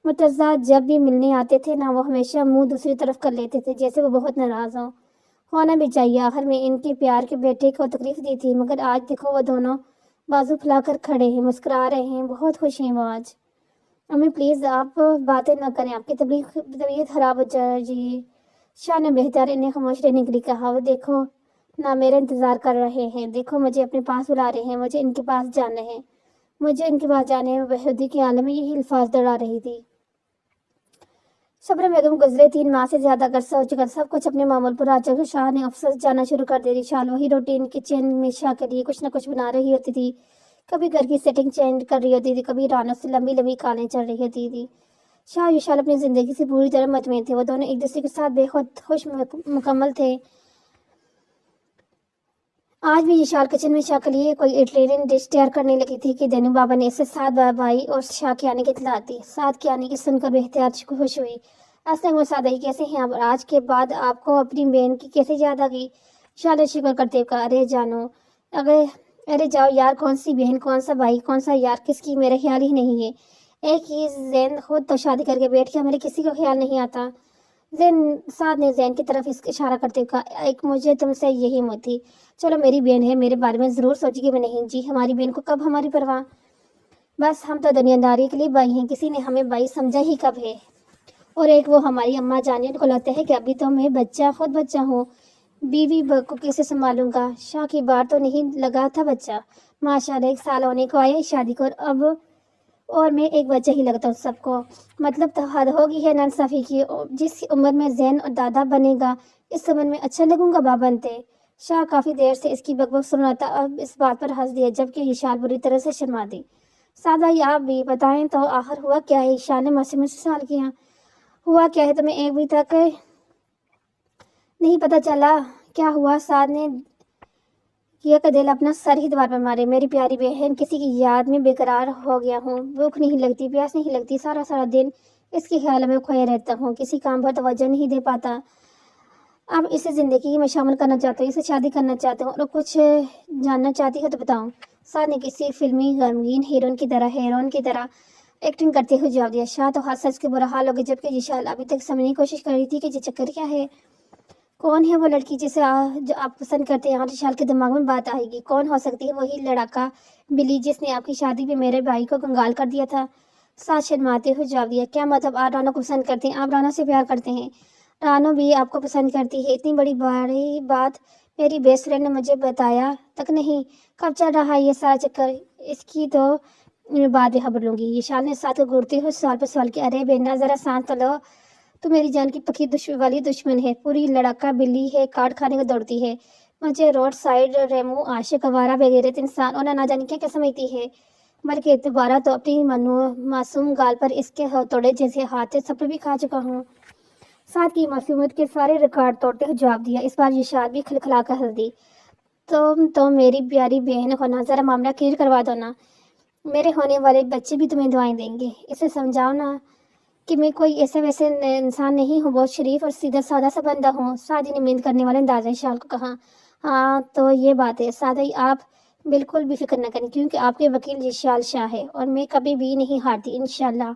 مرتضیٰ جب بھی ملنے آتے تھے نا، وہ ہمیشہ منہ دوسری طرف کر لیتے تھے جیسے وہ بہت ناراض ہوں۔ ہونا بھی چاہیے، آخر میں ان کے پیار کے بیٹے کو تکلیف دی تھی، مگر آج دیکھو وہ دونوں بازو پھیلا کر کھڑے ہیں، مسکرا رہے ہیں، بہت خوش ہیں وہ آج۔ امی پلیز آپ باتیں نہ کریں، آپ کی طبیعت خراب ہو جائے گی۔ شاہ نے بہتر انہیں خاموش رہنے کے لیے کہا۔ وہ دیکھو نہ میرا انتظار کر رہے ہیں، دیکھو مجھے اپنے پاس بلا رہے ہیں، مجھے ان کے پاس جانا ہے، مجھے ان کے پاس جانے میں بےحودگی کے عالم میں یہی الفاظ دوہرا رہی تھی۔ شبنم بیگم گزرے 3 ماہ سے زیادہ عرصہ ہو چکا، سب کچھ اپنے معمول پر آ چکا۔ شاہ نے افسوس جانا شروع کر دی۔ شال وہی روٹین کچن میں شاہ کے لیے کچھ نہ کچھ بنا رہی ہوتی تھی، کبھی گھر کی سیٹنگ چینج کر رہی ہوتی تھی، کبھی رانوں سے لمبی لمبی کالیں چل رہی ہوتی تھی۔ شاہ اور یشال اپنی زندگی سے پوری طرح مطمئن تھے، وہ دونوں ایک دوسرے کے ساتھ بے خود خوش مکمل تھے۔ آج بھی یشال کچن میں شاہ کے لیے کوئی اٹالین ڈش تیار کرنے لگی تھی کہ دینو بابا نے اسے ساتھ بھائی اور شاہ کے آنے کی اطلاع دی۔ ساتھ کے آنے کی سن کر بے احتیاط خوش ہوئی۔ السلام علیکم، کیسے ہیں آپ؟ آج کے بعد آپ کو اپنی بہن کی کیسے یاد آ گئی؟ شاہ نے شکر کرتے ہوئے کہا، ارے جانو، ارے جاؤ یار، کون سی بہن، کون سا بھائی، کون سا یار، کس کی میرا خیال ہی نہیں ہے۔ ایک ہی زین خود تو شادی کر کے بیٹھ گیا، میرے کسی کو خیال نہیں آتا۔ سعد نے زین کی طرف اشارہ کرتے ہوئے کہا، ایک مجھے تم سے یہی امید تھی، چلو میری بہن ہے، میرے بارے میں ضرور سوچے گی۔ میں نہیں جی، ہماری بہن کو کب ہماری پرواہ، بس ہم تو دنیا داری کے لیے بھائی ہیں، کسی نے ہمیں بھائی سمجھا ہی کب ہے؟ اور ایک وہ ہماری اماں جان کو لگتا ہے کہ ابھی تو میں خود بچہ ہوں، بیوی کو کیسے سنبھالوں گا؟ شاہ کی بار تو نہیں لگا تھا بچہ، ماشاءاللہ 1 سال ہونے کو آئے شادی کو، اور میں ایک بچہ ہی لگتا ہوں سب کو، مطلب تو حد ہوگی ہے ناانصافی کی۔ جس عمر میں زین اور دادا بنے گا، اس عمر میں اچھا لگوں گا باپ بنتے؟ شاہ کافی دیر سے اس کی بک سن رہا تھا، اب اس بات پر ہنس دیا جبکہ یشال بری طرح سے شرما دی۔ سعد بھائی آپ بھی بتائیں تو آخر ہوا کیا ہے؟ یشال نے معصومیت سے سوال کیا۔ ہوا کیا ہے تمہیں ایک بھی تک نہیں پتہ چلا؟ کیا ہوا؟ سعد نے کیا کہ دل اپنا سر ہی دیوار پر مارے۔ میری پیاری بہن کسی کی یاد میں بے قرار ہو گیا ہوں، بھوک نہیں لگتی، پیاس نہیں لگتی، سارا دن اس کے خیال میں کھویا رہتا ہوں، کسی کام پر توجہ نہیں دے پاتا۔ اب اسے زندگی میں شامل کرنا چاہتا ہوں، اسے شادی کرنا چاہتا ہوں، اور کچھ جاننا چاہتی ہو تو بتاؤں۔ سعد نے کسی فلمی غمگین ہیرون کی طرح ایکٹنگ کرتے ہوئے جواب دیا۔ شاہ تو ہر سچ کے برا حال ہو گیا جبکہ یشال ابھی تک سمجھنے کی کوشش کر رہی تھی کہ یہ چکر کیا ہے، کون ہے وہ لڑکی جسے جو آپ پسند کرتے ہیں؟ یشال کے دماغ میں بات آئے گی، کون ہو سکتی ہے وہی لڑکا بلی جس نے آپ کی شادی پہ میرے بھائی کو کنگال کر دیا تھا؟ سعد شرماتے ہوئے جواب دیا، کیا مطلب آپ رانو کو پسند کرتے ہیں؟ آپ رانو سے پیار کرتے ہیں؟ رانو بھی آپ کو پسند کرتی ہے؟ اتنی بڑی بات میری بیسٹ فرینڈ نے مجھے بتایا تک نہیں، کب چل رہا ہے یہ سارا چکر؟ اس کی تو بعد میں خبر لوں گی۔ یشال نے ساتھ کو گھورتے ہوئے سوال پر سوال کیا، ارے بینا ذرا سانس تو لو، تو میری جان کی پکی والی دشمن ہے، پوری لڑکا بلی ہے، کاٹ کھانے کو دوڑتی ہے، مجھے روڈ سائڈ ریمو عاشق آوارہ بغیرت انسان اور نہ جانے کیا سمجھتی ہے، بلکہ دوبارہ تو اپنی معصوم گال پر اس کے توڑے جیسے ہاتھ سپر بھی کھا چکا ہوں۔ سعد کی معصومیت کے سارے ریکارڈ توڑتے ہوئے جواب دیا۔ اس بار یشال بھی کھلکھلا کر ہنس دی، تم تو میری پیاری بہن ہو نا، ذرا معاملہ کلیئر کروا دو نا، میرے ہونے والے بچے بھی تمہیں دعائیں دیں گے، اسے سمجھاؤ نا، کہ میں کوئی ایسے ویسے انسان نہیں ہوں، بہت شریف اور سیدھا سادہ سا بندہ ہوں، سعد نے امید کرنے والے انداز میں شال کو کہا۔ ہاں تو یہ بات ہے سعد بھائی، آپ بالکل بھی فکر نہ کریں کیونکہ آپ کے وکیل یشال شاہ ہے اور میں کبھی بھی نہیں ہارتی، انشاءاللہ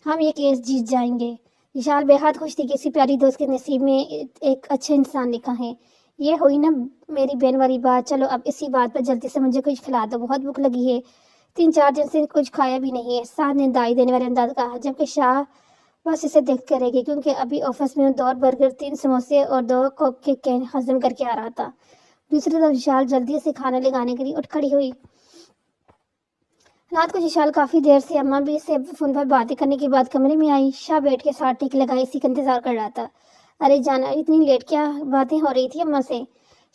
ہم یہ کیس جیت جائیں گے۔ یشال بے حد خوش تھی کہ اسی پیاری دوست کے نصیب میں ایک اچھے انسان لکھا ہے۔ یہ ہوئی نا میری بہن والی بات، چلو اب اسی بات پر جلدی سے مجھے کچھ کھلا دو، بہت بھوک لگی ہے، 3-4 دن سے کچھ کھایا بھی نہیں ہے، سعد نے دائی دینے والے انداز کہا، جبکہ شاہ بس اسے دیکھ کر رہ گئی کیونکہ ابھی آفس میں 2 برگر، 3 سموسے اور 2 کوک کے کین ہضم کر کے آ رہا تھا۔ دوسری طرف وشال جلدی سے کھانا لگانے کے لیے اٹھ کھڑی ہوئی۔ رات کو وشال کافی دیر سے اماں بھی سے فون پر باتیں کرنے کے بعد کمرے میں آئی۔ شاہ بیٹھ کے ساتھ ٹیک لگائے اسی کا انتظار کر رہا تھا۔ ارے جانا اتنی لیٹ کیا باتیں ہو رہی تھی اماں سے؟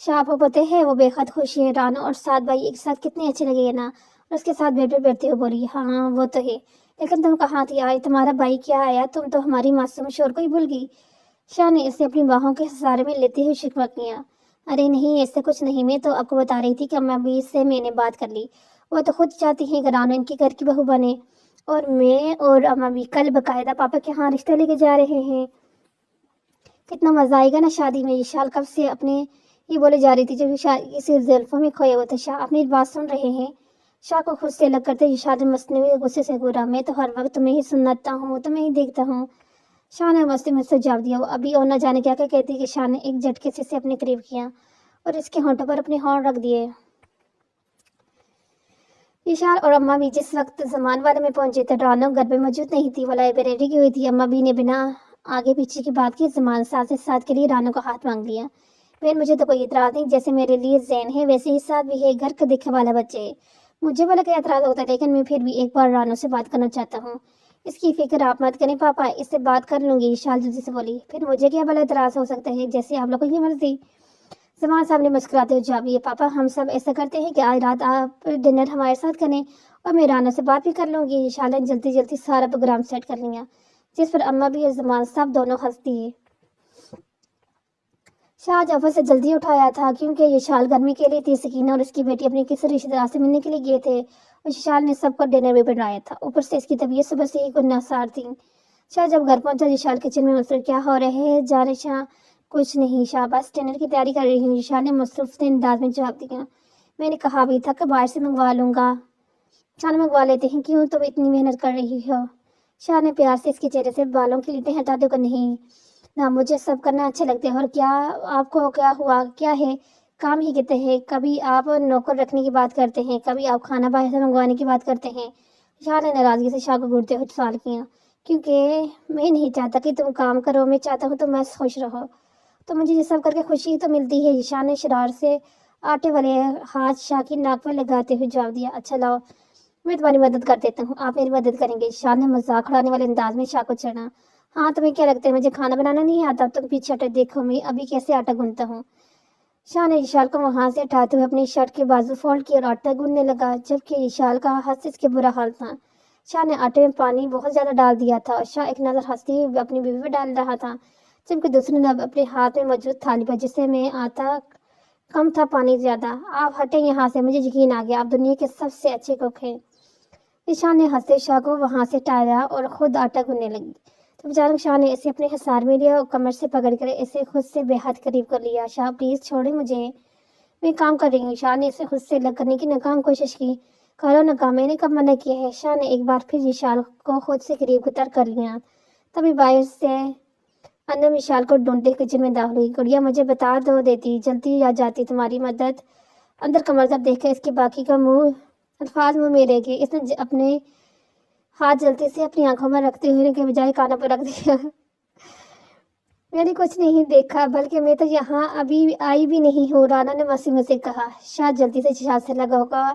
شاہ کو پتہ ہے وہ بے حد خوش ہے، رانو اور سعد بھائی ایک ساتھ کتنے اچھے لگے ہیں نا؟ اور اس کے ساتھ بیٹھ بیٹھتے ہوئے بولی، ہاں وہ تو ہے، لیکن تم کہاں تھی آج؟ تمہارا بھائی کیا آیا؟ تم تو ہماری معصوم شور کو ہی بھول گئی۔ شاہ نے اسے اپنی باہوں کے سہارے میں لیتے ہوئے شکوہ کیا۔ ارے نہیں ایسے کچھ نہیں، میں تو آپ کو بتا رہی تھی کہ اماں بھی سے میں نے بات کر لی، وہ تو خود چاہتی ہیں کہ رانو ان کے گھر کی بہو بنے، اور میں اور اماں بھی کل باقاعدہ پاپا کے ہاں رشتہ لے کے جا رہے ہیں۔ کتنا مزہ آئے گا نا شادی میں۔ وشال کب سے اپنے یہ بولے جا رہی تھی جب اسی زلفوں میں کھوئے ہوئے تھے۔ شاہ اپنی بات سن رہے ہیں؟ شاہ کو خود سے الگ کرتے وشال نے مصنوعی غصے سے گورا، میں تو ہر وقت تمہیں ہی سنتا ہوں، تمہیں ہی دیکھتا ہوں۔ شاہ نے مستی میں سے جواب دیا، وہ ابھی اور نہ جانے کیا کیا کہتی کہ شاہ نے ایک جھٹکے سے اسے اپنے قریب کیا اور اس کے ہونٹوں پر اپنے ہونٹ رکھ دیے۔ وشال اور اماں بھی جس وقت زمان والے میں پہنچے تھے، رانو گھر میں موجود نہیں تھی، وہ لائبریری کی ہوئی تھی۔ اماں بھی نے بنا آگے پیچھے کی بات کی زمان ساتھ کے لیے رانو کا ہاتھ مانگ لیا۔ بہن مجھے تو کوئی اعتراض نہیں، جیسے میرے لیے زین ہے ویسے ہی ساتھ بھی ہے، گھر کا دیکھنے والا بچے ہے، مجھے بھلا کیا اعتراض ہوتا ہے، لیکن میں پھر بھی ایک بار رانو سے بات کرنا چاہتا ہوں۔ اس کی فکر آپ مت کریں پاپا، اس سے بات کر لوں گی، وشال جلدی سے بولی۔ پھر مجھے کیا بھلا اعتراض ہو سکتا ہے، جیسے آپ لوگوں کی مرضی۔ زمان صاحب نے مسکراتے ہوئے جواب دیا، پاپا ہم سب ایسا کرتے ہیں کہ آج رات آپ ڈنر ہمارے ساتھ کریں اور میں رانو سے بات بھی کر لوں گی۔ وشال نے جلدی جلدی سارا پروگرام سیٹ کر لیا، جس پر اماں بھی اور زمان صاحب دونوں ہنس دیے۔ شاہ جعفر سے جلدی اٹھایا تھا کیونکہ وشال گرمی کے لیے تھی، سکینہ اور اس کی بیٹی اپنے کسی رشتہ دار سے ملنے کے لیے گئے تھے اور وشال نے سب کو ڈنر بھی بنوایا تھا، اوپر سے اس کی طبیعت صبح سے ہی کچھ ناسار تھی۔ شاہ جب گھر پہنچا وشال کچن میں مصروف، کیا ہو رہے ہیں جانے شاہ؟ کچھ نہیں شاہ، بس ڈنر کی تیاری کر رہی ہوں، وشال نے مصروف انداز میں جواب دیا۔ میں نے کہا بھی تھا کہ باہر سے منگوا لوں گا، چل منگوا لیتے ہیں، کیوں تم اتنی محنت کر رہی ہو؟ شاہ نے پیار سے اس کے چہرے سے بالوں کی لٹیں ہٹاتے کو، نہیں نہ مجھے سب کرنا اچھا لگتا ہے، اور کیا آپ کو کیا ہوا، کیا ہے کام ہی کہتے ہیں، کبھی آپ نوکر رکھنے کی بات کرتے ہیں، کبھی آپ کھانا باہر سے منگوانے کی بات کرتے ہیں۔ شاہ نے ناراضگی سے شاہ کو گھورتے ہوئے سوال کیا، کیونکہ میں نہیں چاہتا کہ تم کام کرو، میں چاہتا ہوں تم بس خوش رہو، تو مجھے یہ سب کر کے خوشی تو ملتی ہے۔ شاہ نے شرار سے آٹے والے ہاتھ شاہ کی ناک پر لگاتے ہوئے جواب دیا، اچھا لاؤ میں تمہاری مدد کر دیتا ہوں، آپ میری مدد کریں گے؟ شاہ نے مذاق اڑانے والے انداز میں شاہ کو چڑھا، ہاں تمہیں کیا لگتا ہے مجھے کھانا بنانا نہیں آتا؟ تم پیچھے ہٹے دیکھو میں ابھی کیسے آٹا گوندتا ہوں۔ شاہ نے وشال کو وہاں سے اٹھاتے ہوئے اپنی شرٹ کے بازو فولڈ کی اور آٹا گوندنے لگا، جبکہ وشال کا ہاتھ سے اس کے برا حال تھا۔ شاہ نے آٹے میں پانی بہت زیادہ ڈال دیا تھا اور شاہ ایک نظر ہنستے ہوئے اپنی بیوی پہ ڈال رہا تھا، جبکہ دوسری نظر اپنے ہاتھ میں موجود تھالی پر جس میں آٹا کم تھا پانی زیادہ۔ آپ ہٹیں یہاں سے، مجھے یقین آ گیا آپ دنیا کے سب سے اچھے کوک ہیں۔ شاہ نے ہنستے شاہ کو وہاں سے ٹایا اور خود آٹا گوندنے لگی، تو اچانک شاہ نے اسے اپنے حصار میں لیا اور کمر سے پکڑ کر اسے خود سے بے حد قریب کر لیا۔ شاہ پلیز چھوڑیں مجھے، میں کام کر رہی ہوں۔ شاہ نے اسے خود سے الگ کرنے کی ناکام کوشش کی، کرو ناکام، میں نے کب منع کیا ہے؟ شاہ نے ایک بار پھر وشال کو خود سے قریب تر کر لیا، تبھی باہر سے اندر وشال کو ڈھونڈتے کچن میں داخل ہوئی، گڑیا مجھے بتا دو دیتی، جلدی آ جاتی تمہاری مدد۔ اندر کا منظر دیکھ کر اس کے باقی کا الفاظ منہ میں رہ گئے، اس نے اپنے ہاتھ جلدی سے اپنی آنکھوں میں رکھتے ہوئے کے بجائے کانوں پر رکھ دیا، میں نے کچھ نہیں دیکھا، بلکہ میں تو یہاں ابھی آئی بھی نہیں ہوں، رانا نے مستی سے کہا۔ شاہ جلدی سے شاہ سے لگا ہوگا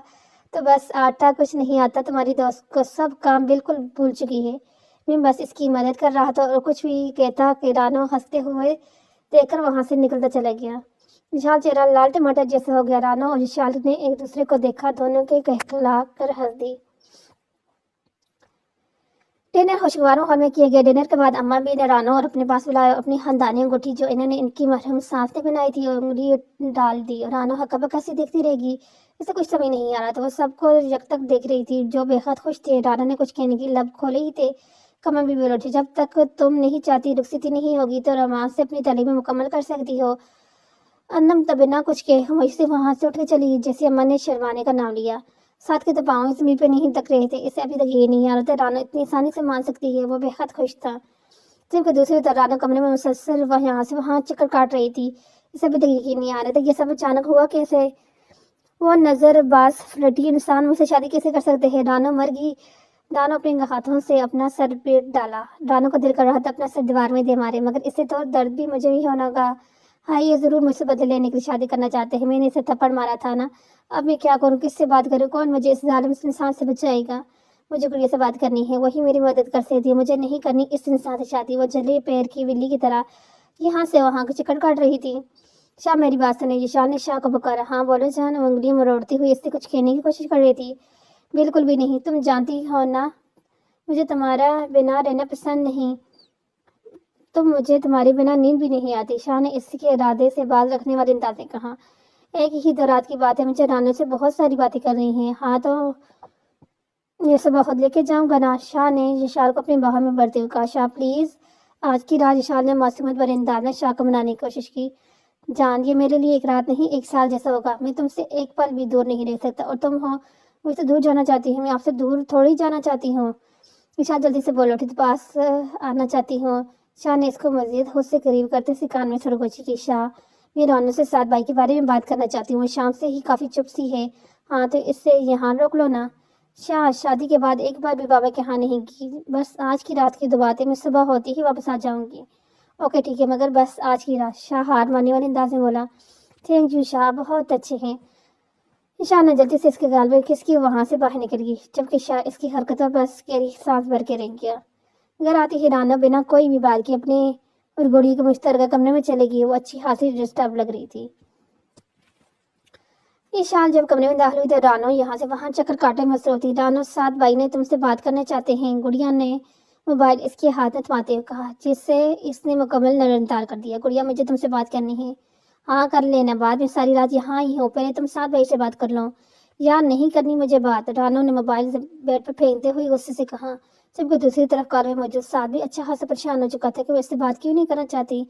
تو بس آٹا کچھ نہیں آتا، تمہاری دوست کو سب کام بالکل بھول چکی ہے، میں بس اس کی مدد کر رہا تھا، اور کچھ بھی کہتا کہ رانو ہنستے ہوئے دیکھ کر وہاں سے نکلتا چلا گیا۔ وشال چہرہ لال ٹماٹر جیسا ہو گیا، رانو اور وشال نے ایک دوسرے کو دیکھا، دونوں کے کہکھلا کر ہنس دی۔ ڈنر خوشگواروں ہال میں کیا گیا۔ ڈنر کے بعد اماں بھی نے رانو اور اپنے پاس بلایا، اپنی خاندانی انگوٹھی جو انہوں نے ان کی مرحوم ساس نے بنائی تھی انگلی ڈال دی، اور رانو ہکا بکا سی دیکھتی رہ گئی، اسے کچھ سمجھ نہیں آ رہا تھا، وہ سب کو یک تک دیکھ رہی تھی جو بے حد خوش تھے۔ رانو نے کچھ کہنے کی لب کھولے ہی تھے کمر بھی بول اٹھی، جب تک تم نہیں چاہتی رخصتی نہیں ہوگی تو رومانس سے اپنی تعلیم مکمل کر سکتی ہو۔ انم تب بنا کچھ کہے خاموشی سے وہاں سے اٹھ کے چلی گئی۔ جیسے امن نے شرمانے کا نام لیا، ساتھ کے تو پاؤں زمین پہ نہیں تک رہے تھے۔ اسے ابھی تک یہ نہیں آ رہا تھا رانو اتنی آسانی سے مان سکتی ہے۔ وہ بے حد خوش تھا، جبکہ دوسری طرف رانو کمرے میں مسلسل یہاں سے وہاں چکر کاٹ رہی تھی۔ اسے ابھی تک یقین نہیں آ رہا تھا یہ سب اچانک ہوا کیسے۔ وہ نظر باز فلٹی انسان مجھ سے شادی کیسے کر سکتے ہیں؟ رانو مر گئی۔ رانو اپنے ہاتھوں سے اپنا سر پیٹ ڈالا۔ رانو کو دل کر رہا تھا اپنا سر دیوار میں دے مارے، مگر اسے تو درد بھی مجھے ہی ہونا گا۔ ہاں، یہ ضرور مجھ سے بدلے لینے کے لیے شادی کرنا چاہتے ہیں۔ میں نے اسے تھپڑ مارا تھا نا، اب میں کیا کروں، کس سے بات کروں، کون مجھے اس ظالم انسان سے بچائے گا؟ مجھے گڑیا سے بات کرنی ہے، وہی میری مدد کر سکتی ہے۔ مجھے نہیں کرنی اس انسان سے شادی۔ وہ جلے پیر کی بلی کی طرح یہاں سے وہاں کی چکر کاٹ رہی تھی۔ شاہ میری بات سنے، یشال نے شاہ کو پکارا۔ ہاں بولو جان، انگلی مروڑتی ہوئی اس سے کچھ کہنے کی کوشش کر رہی تھی۔ بالکل بھی نہیں، تم جانتی ہو نا مجھے تمہارا بنا رہنا پسند نہیں، مجھے تمہارے بنا نیند بھی نہیں آتی۔ شاہ نے اس کے ارادے سے باز رکھنے والے انداز میں کہا۔ ایک ہی دو رات کی بات ہے، مجھے رانو سے بہت ساری باتیں کر رہی ہیں۔ ہاں تو یہ سب خود لے کے جاؤں گا نا، شاہ نے یشال کو اپنی باہوں میں بھرتے ہوئے کہا۔ شاہ پلیز، آج کی رات، یشال نے معصومیت بھرے انداز میں شاہ کو منانے کی کوشش کی۔ جان، یہ میرے لیے ایک رات نہیں 1 سال جیسا ہوگا۔ میں تم سے ایک پل بھی دور نہیں رہ سکتا، اور تم ہو مجھ سے دور جانا چاہتی ہوں۔ میں آپ سے دور تھوڑی جانا چاہتی ہوں۔ یشال جلدی سے بول اٹھی، تو پاس آنا چاہتی ہوں۔ شاہ نے اس کو مزید خود سے قریب کرتے سے کان میں سرگوشی کی۔ شاہ، میں رانو سے سعد بھائی کے بارے میں بات کرنا چاہتی ہوں۔ شام سے ہی کافی چپ سی ہے۔ ہاں تو اس سے یہاں روک لو نا۔ شاہ، شادی کے بعد ایک بار بھی بابا کے ہاں نہیں کی، بس آج کی رات کی 2 باتیں، میں صبح ہوتی ہی واپس آ جاؤں گی۔ اوکے ٹھیک ہے، مگر بس آج کی رات، شاہ ہار ماننے والے انداز میں بولا۔ تھینک یو شاہ، بہت اچھے ہیں۔ شاہ نے جلدی سے اس کے گال میں کس کی وہاں سے باہر نکل گئی، جبکہ شاہ اس کی حرکتوں پر گہری سانس بھر کے رہ گیا۔ گھر آتی ہی رانو بنا کوئی بھی بات کے اپنے اور گڑی کے مشترکہ کمرے میں چلے گئی۔ وہ اچھی خاصی ڈسٹرب لگ رہی تھی۔ یہ شال جب کمرے میں داخل ہوئی تو رانو یہاں سے وہاں چکر کاٹے مصروف تھی۔ رانو، سعد بھائی نے تم سے بات کرنا چاہتے ہیں، گڑیا نے موبائل اس کے ہاتھ میں تھماتے ہوئے کہا، جس سے اس نے مکمل نظر انتار کر دیا۔ گڑیا، مجھے تم سے بات کرنی ہے۔ ہاں کر لینا، بعد میں ساری رات یہاں ہی ہوں، پہلے تم سعد بھائی سے بات کر لو۔ یا نہیں کرنی مجھے بات، رانو نے موبائل بیڈ پر پھینکتے ہوئے غصے سے کہا، جبکہ دوسری طرف کار میں موجود سعد بھی اچھا خاصا پریشان ہو چکا تھا کہ وہ اس سے بات کیوں نہیں کرنا چاہتی۔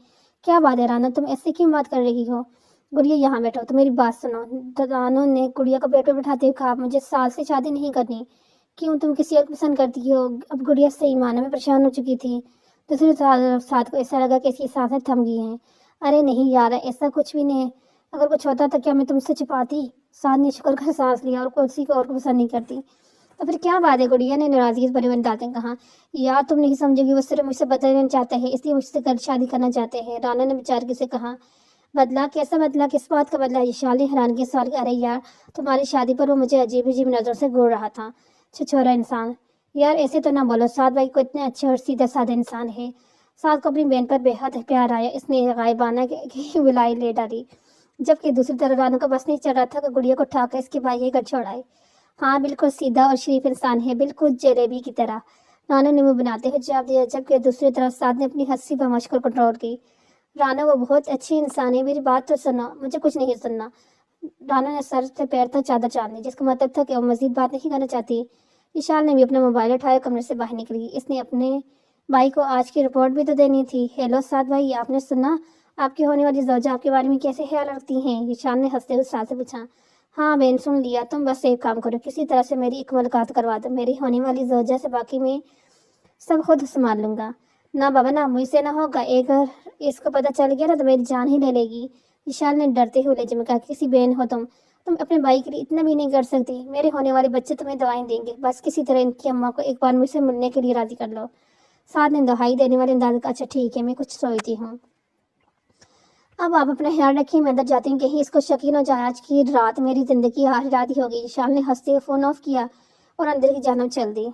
کیا بات ہے رانو، تم ایسے کیوں بات کر رہی ہو؟ گڑیا یہاں بیٹھو تو میری بات سنو، رانو نے گڑیا کو بیڈ پر بٹھاتے ہوئے کہا۔ مجھے سعد سے شادی نہیں کرنی۔ کیوں، تم کسی اور کو پسند کرتی ہو؟ اب گڑیا صحیح معنی میں پریشان ہو چکی تھی۔ دوسری طرف سعد کو ایسا لگا کہ اس کی سانسیں تھم گئی ہیں۔ ارے نہیں یار، ایسا کچھ بھی نہیں، اگر کچھ ہوتا تو کیا میں تم سے چھپاتی؟ سعد نے شکر کا سانس لیا، اور کسی کو اور کو پسند نہیں کرتی تو پھر کیا بات ہے؟ گڑیا نے ناراضگی سے بھرے انداز میں کہا۔ یار تم نہیں سمجھے گی، وہ صرف مجھ سے بدلنا چاہتا ہے، اس لیے مجھ سے شادی کرنا چاہتے ہیں، رانو نے بیچارگی سے کہا۔ بدلا؟ کیسا بدلا؟ کس بات کا بدلا؟ یشال نے حیرانگی سے سوال کیا۔ ارے یار، تمہاری شادی پر وہ مجھے عجیب عجیب نظروں سے گھور رہا تھا، چھچورا انسان۔ یار ایسے تو نہ بولو، سعد بھائی کو اتنے اچھے اور سیدھا سادہ انسان ہے۔ سعد کو اپنی بہن پر بے حد پیار آیا، اس نے غائبانہ کی بلائی لے ڈالی، جبکہ دوسری طرف رانو کا بس نہیں چڑھ رہا تھا کہ گڑیا کو اٹھا کر اس کے بھائی کے گھر چھوڑائے۔ ہاں بالکل سیدھا اور شریف انسان ہے، بالکل جلیبی کی طرح، رانو نے منہ بناتے ہوئے جواب دیا، جبکہ دوسری طرف سعد نے اپنی ہنسی پر مشکل کنٹرول کی۔ رانو، وہ بہت اچھی انسان ہے، میری بات تو سنو۔ مجھے کچھ نہیں سننا۔ رانو نے سر سے پیر تک چادر چاند لی، جس کا مطلب تھا کہ وہ مزید بات نہیں کرنا چاہتی۔ یشال نے بھی اپنا موبائل اٹھایا، کمرے سے باہر نکل گئی۔ اس نے اپنے بھائی کو آج کی رپورٹ بھی تو دینی تھی۔ ہیلو سعد بھائی، آپ نے سنا آپ کی ہونے والی زوجہ آپ کے بارے میں کیسے خیال رکھتی ہیں؟ یشال نے ہنستے ہوئے سعد سے پوچھا۔ ہاں بہن، سن لیا، تم بس ایک کام کرو، کسی طرح سے میری ایک ملاقات کروا دو، میری ہونے والی زوجہ سے باقی میں سب خود سنبھال لوں گا۔ نہ بابا نہ، مجھ سے نہ ہوگا، اگر اس کو پتہ چل گیا نا تو میری جان ہی لے لے گی۔ یشال نے ڈرتے ہوئے لہجے میں کہا، کسی بہن ہو تم اپنے بھائی کے لیے اتنا بھی نہیں کر سکتی؟ میرے ہونے والے بچے تمہیں دعائیں دیں گے، بس کسی طرح ان کی اماں کو ایک بار مجھ سے ملنے کے لیے راضی کر لو۔ سعد نے دہائی دینے والے انداز کا، اچھا ٹھیک ہے، میں کچھ سوچتی ہوں۔ اب آپ اپنا خیال رکھیں، میں اندر جاتی ہوں، کہیں اس کو شکی نہ جائے آج کی رات میری زندگی آخری رات ہی ہوگی۔ یشال نے ہنستے ہوئے فون آف کیا اور اندر کی جانب چل دی۔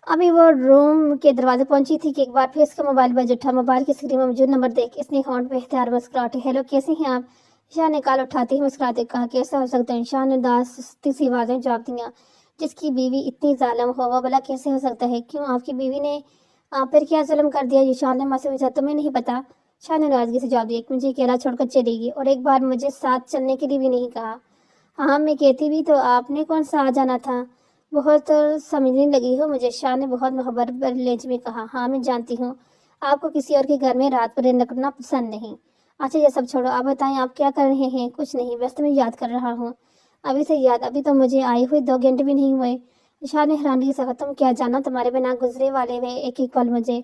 ابھی وہ روم کے دروازے پہنچی تھی کہ ایک بار پھر اس کا موبائل بج اٹھا۔ موبائل کی اسکرین میں موجود نمبر دیکھ اس نے ہونٹ پہ اختیار مسکراہٹ۔ ہیلو، کیسے ہیں آپ؟ شاہ نے کال اٹھاتے ہی مسکراتے کہا، کیسا ہو سکتا ہے؟ شاہ نے داستی سی آوازیں جواب دیا، جس کی بیوی اتنی ظالم ہو وہ بھلا کیسے ہو سکتا ہے؟ کیوں، آپ کی بیوی نے آپ پر کیا ظلم کر دیا؟ یشال نے معصوم پوچھا۔ تمہیں نہیں پتا؟ شاہ نے ناراضگی سے جواب دیا، ایک مجھے اکیلا چھوڑ کر چلی گئی، اور ایک بار مجھے ساتھ چلنے کے لیے بھی نہیں کہا۔ ہاں میں کہتی بھی تو آپ نے کون سا آ جانا تھا؟ بہت سمجھنے لگی ہو مجھے، شاہ نے بہت محبت بھرے لہجے میں کہا۔ ہاں میں جانتی ہوں آپ کو کسی اور کے گھر میں رات پر رہنا کرنا پسند نہیں۔ اچھا یہ سب چھوڑو، آپ بتائیں آپ کیا کر رہے ہیں؟ کچھ نہیں، بس تمہیں یاد کر رہا ہوں۔ ابھی سے یاد؟ ابھی تو مجھے آئے ہوئے 2 گھنٹے بھی نہیں ہوئے۔ شاہ نے حیرانگی سے کہا، تم کیا جانا تمہارے بنا گزرے والے ہوئے ایک ایک پل مجھے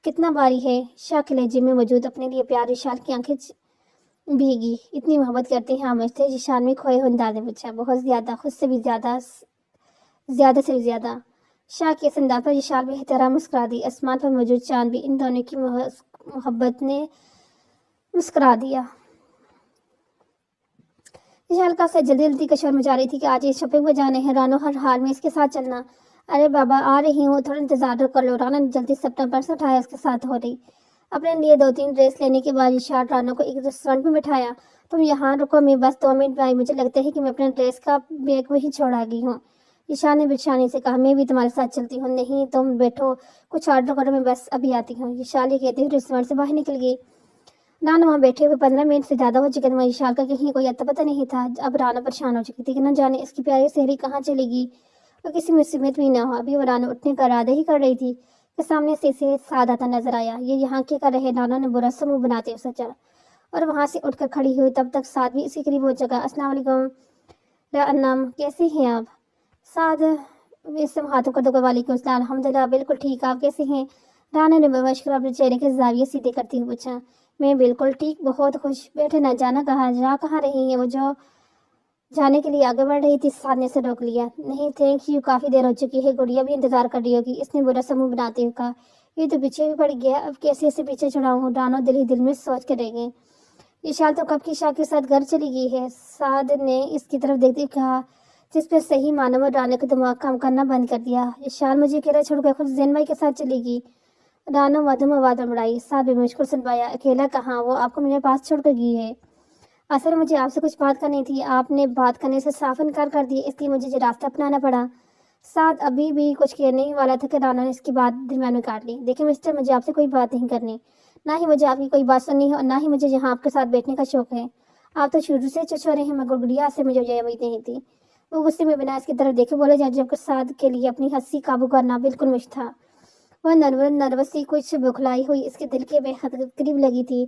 کتنا باری ہے۔ شاہ کے لہجے میں موجود اپنے لیے پیاری شال کی آنکھیں بھیگی۔ اتنی محبت کرتے ہیں آپ مجھ سے؟ شان میں کھوئے ہوئے انداز میں پوچھا۔ بہت زیادہ، خود سے بھی زیادہ، زیادہ سے بھی زیادہ۔ شاہ کے اس انداز پر شال بھی احترام مسکرا دی۔ آسمان پر موجود چاند بھی ان دونوں کی محبت نے مسکرا دیا۔ وشال کا سے جلدی جلدی کا شور مچا رہی تھی کہ آج یہ شاپنگ پہ جانے ہیں رانو، ہر حال میں اس کے ساتھ چلنا۔ ارے بابا آ رہی ہوں، تھوڑا انتظار کر لو۔ رانا نے جلدی سے اپنا پرس اٹھایا، اس کے ساتھ ہو رہی۔ اپنے لیے 2-3 ڈریس لینے کے بعد وشال رانو کو ایک ریسٹورینٹ میں بٹھایا۔ تم یہاں رکو، میں بس 2 منٹ میں آئی، مجھے لگتا ہے کہ میں اپنے ڈریس کا بیگ وہیں چھوڑ آ گئی ہوں۔ وشال نے بےچینی سے کہا، میں بھی تمہارے ساتھ چلتی ہوں۔ نہیں تم بیٹھو، کچھ آرڈر کرو، میں بس ابھی آتی ہوں۔ وشال یہ کہتے ہوئے ریسٹورینٹ سے باہر نکل گئی۔ رانا وہاں بیٹھے ہوئے 15 منٹ سے زیادہ ہو چکے تھے، وشال کا کہیں کوئی اتا پتہ نہیں تھا۔ اب رانا پریشان ہو چکی تھی کہ نہ جانے اس کی پیاری سہیلی کہاں چلے گی اور کسی مصیبت میں نہ ہو۔ ابھی وہ رانا اٹھنے کا ارادہ ہی کر رہی تھی کہ سامنے سے اسے سعد آتا نظر آیا۔ یہ یہاں کیا کر رہے؟ رانا نے برا سا منہ بناتے ہوئے سوچا اور وہاں سے اٹھ کر کھڑی ہوئی۔ تب تک سعد بھی اس کے قریب ہو چکا۔ السلام علیکم رعنم، کیسے ہیں آپ؟ سعد اس سے ہاتھوں کر دو۔ وعلیکم السلام، الحمدللہ بالکل ٹھیک، آپ کیسے ہیں؟ رانا نے بمشکل اپنے چہرے کے زاویے سیدھے کرتے ہوئے پوچھا۔ میں بالکل ٹھیک، بہت خوش۔ بیٹھے نہ جانا کہاں رہی ہیں؟ وہ جو جانے کے لیے آگے بڑھ رہی تھی، سعد نے اسے روک لیا۔ نہیں تھینک یو، کافی دیر ہو چکی ہے، گڑیا بھی انتظار کر رہی ہوگی، اس نے برا سا منہ بناتے ہوئے کہا۔ یہ تو پیچھے بھی پڑ گیا، اب کیسے اسے پیچھے چھڑاؤں؟ رانا دل ہی دل میں سوچ کے رہ گئی۔ یہ شال تو کب کی شاہ کے ساتھ گھر چلی گئی ہے؟ سعد نے اس کی طرف دیکھتے کہا، جس پہ صحیح معنوں میں رانا کا دماغ کام کرنا بند کر دیا۔ یہ شال مجھے اکیلا چھوڑ کر خود زین بھائی کے ساتھ چلے گی؟ رانا مدھم آواز میں بڑھائی۔ سعد بھی مشکل سن پایا، اکیلا کہاں، وہ آپ کو میرے پاس چھوڑ کر گئی ہے۔ اصل مجھے آپ سے کچھ بات کرنی تھی، آپ نے بات کرنے سے صاف انکار کر دیا، اس لیے مجھے یہ راستہ اپنانا پڑا۔ سعد ابھی بھی کچھ کہنے ہی والا تھا کہ رانا نے اس کی بات درمیان میں کاٹ لی۔ دیکھیں مسٹر، مجھے آپ سے کوئی بات نہیں کرنی، نہ ہی مجھے آپ کی کوئی بات سننی ہے اور نہ ہی مجھے یہاں آپ کے ساتھ بیٹھنے کا شوق ہے۔ آپ تو شروع سے چچورے ہیں، مگر گڑیا سے مجھے یہ امید نہیں تھی۔ وہ غصے میں بنا اس کی طرف دیکھے بولے، جبکہ سعد کے لیے اپنی ہنسی قابو کرنا بالکل مشکل تھا۔ وہ نروسی کچھ بکھلائی ہوئی اس کے دل کے بے حد قریب لگی تھی۔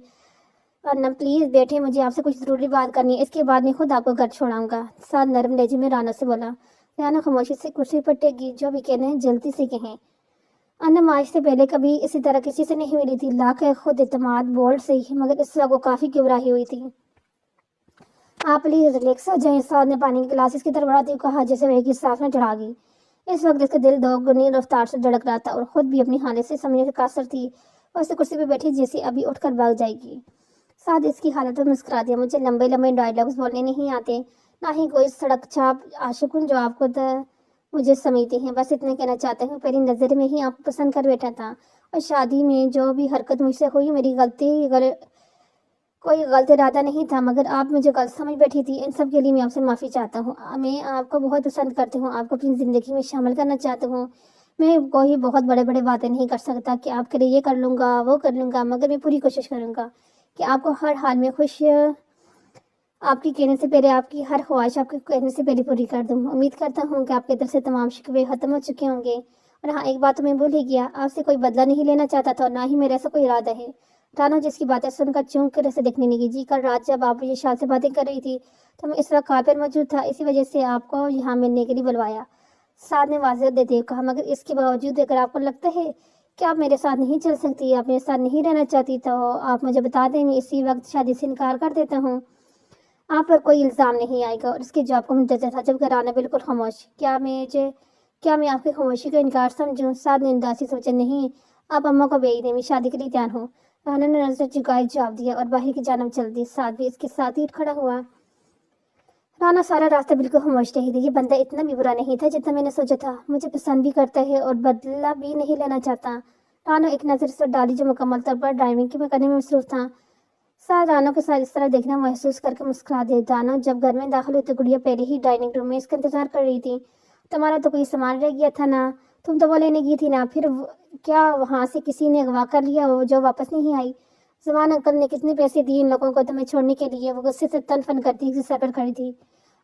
ارنب پلیز بیٹھے، مجھے آپ سے کچھ ضروری بات کرنی ہے، اس کے بعد میں خود آپ کو گھر چھوڑاؤں گا۔ سعد نرم لہجے میں رانا سے بولا۔ رانا خاموشی سے کرسی پر ٹیک گئی۔ جو بھی کہنا ہے جلدی سے کہیں۔ ارنب آج سے پہلے کبھی اسی طرح کسی سے نہیں ملی تھی، لاکھ خود اعتماد بولڈ سے ہی، مگر اس وقت وہ کافی گھبراہی ہوئی تھی۔ آپ پلیز ریلیکس ہو جائیں، سعد نے پانی کے گلاس اس کی طرف بڑھاتے ہوئے کہا، جیسے وہ ایک ہی سانس میں چڑھا گئی۔ اس وقت اس کا دل 2 گنی رفتار سے دھڑک رہا تھا اور خود بھی اپنی حالت سے سمجھنے سے قاصر تھی۔ اور اسے کرسی پہ بیٹھی جیسے ابھی اٹھ کر بھاگ جائے گی۔ سعد اس کی حالت پر مسکرا دیا۔ مجھے لمبے لمبے ڈائلاگز بولنے نہیں آتے، نہ ہی کوئی سڑک چھاپ عاشق ہوں جو آپ کو مجھے سمجھتے ہیں۔ بس اتنا کہنا چاہتا ہوں، پہلی نظر میں ہی آپ کو پسند کر بیٹھا تھا، اور شادی میں جو بھی حرکت مجھ سے ہوئی میری کوئی غلط ارادہ نہیں تھا، مگر آپ مجھے غلط سمجھ بیٹھی تھی۔ ان سب کے لیے میں آپ سے معافی چاہتا ہوں۔ میں آپ کو بہت پسند کرتی ہوں، آپ کو اپنی زندگی میں شامل کرنا چاہتا ہوں۔ میں کوئی بہت بڑے باتیں نہیں کر سکتا کہ آپ کے لیے یہ کر لوں گا وہ کر لوں گا، مگر میں پوری کوشش کروں گا کہ آپ کو ہر حال میں خوش، آپ کی کہنے سے پہلے آپ کی ہر خواہش آپ کے کہنے سے پہلے پوری کر دوں۔ امید کرتا ہوں کہ آپ کے دل سے تمام شکوے ختم ہو چکے ہوں گے۔ اور ہاں، ایک بات تو میں بھول ہی گیا، آپ سے کوئی بدلہ نہیں لینا چاہتا تھا اور نہ ہی میرا ایسا کوئی ارادہ ہے۔ رانا جس کی باتیں سن کر چونک کر اسے دیکھنے لگی۔ جی، کل رات جب آپ یہ شال سے باتیں کر رہی تھی تو میں اس وقت کار پر موجود تھا، اسی وجہ سے آپ کو یہاں ملنے کے لیے بلوایا، سعد نے واضح دیتے ہوئے کہا۔ مگر اس کے باوجود اگر آپ کو لگتا ہے کہ آپ میرے ساتھ نہیں چل سکتی، آپ میرے ساتھ نہیں رہنا چاہتی، تو آپ مجھے بتا دیں، میں اسی وقت شادی سے انکار کر دیتا ہوں۔ آپ پر کوئی الزام نہیں آئے گا۔ اور اس کے جواب کو منتظر تھا جب رانا بالکل خاموش۔ کیا میں آپ کی خاموشی کا انکار سمجھوں؟ سعد نے اداسی سوچا۔ نہیں، آپ اماں کو بھیج دیں، میں شادی کے لیے تیار ہوں۔ رانا نے نظر جھکائے جواب دیا اور باہر کی جانب چل دی۔ سعد بھی اس کے ساتھ ہی کھڑا ہوا۔ رانا سارا راستہ بالکل خاموش رہی تھی۔ یہ بندہ اتنا بھی برا نہیں تھا جتنا میں نے سوچا تھا، مجھے پسند بھی کرتا ہے اور بدلہ بھی نہیں لینا چاہتا۔ رانا ایک نظر اس پر ڈالی جو مکمل طور پر ڈرائیونگ کے کرنے میں مصروف تھا۔ سعد رانا کے ساتھ اس طرح دیکھنا محسوس کر کے مسکرا دیا۔ رانا جب گھر میں داخل ہوئی تو گڑیا پہلے ہی ڈائننگ روم میں اس کا انتظار کر رہی تھی۔ تمہارا تو کوئی سامان رہ گیا تھا نا، تم تو وہ لینے گئی تھی نا، پھر کیا وہاں سے کسی نے اغوا کر لیا جو واپس نہیں آئی؟ زمان انکل نے کتنے پیسے دیے ان لوگوں کو تمہیں چھوڑنے کے لیے؟ وہ غصے سے تن فن کرتی سر پر کھڑی تھی۔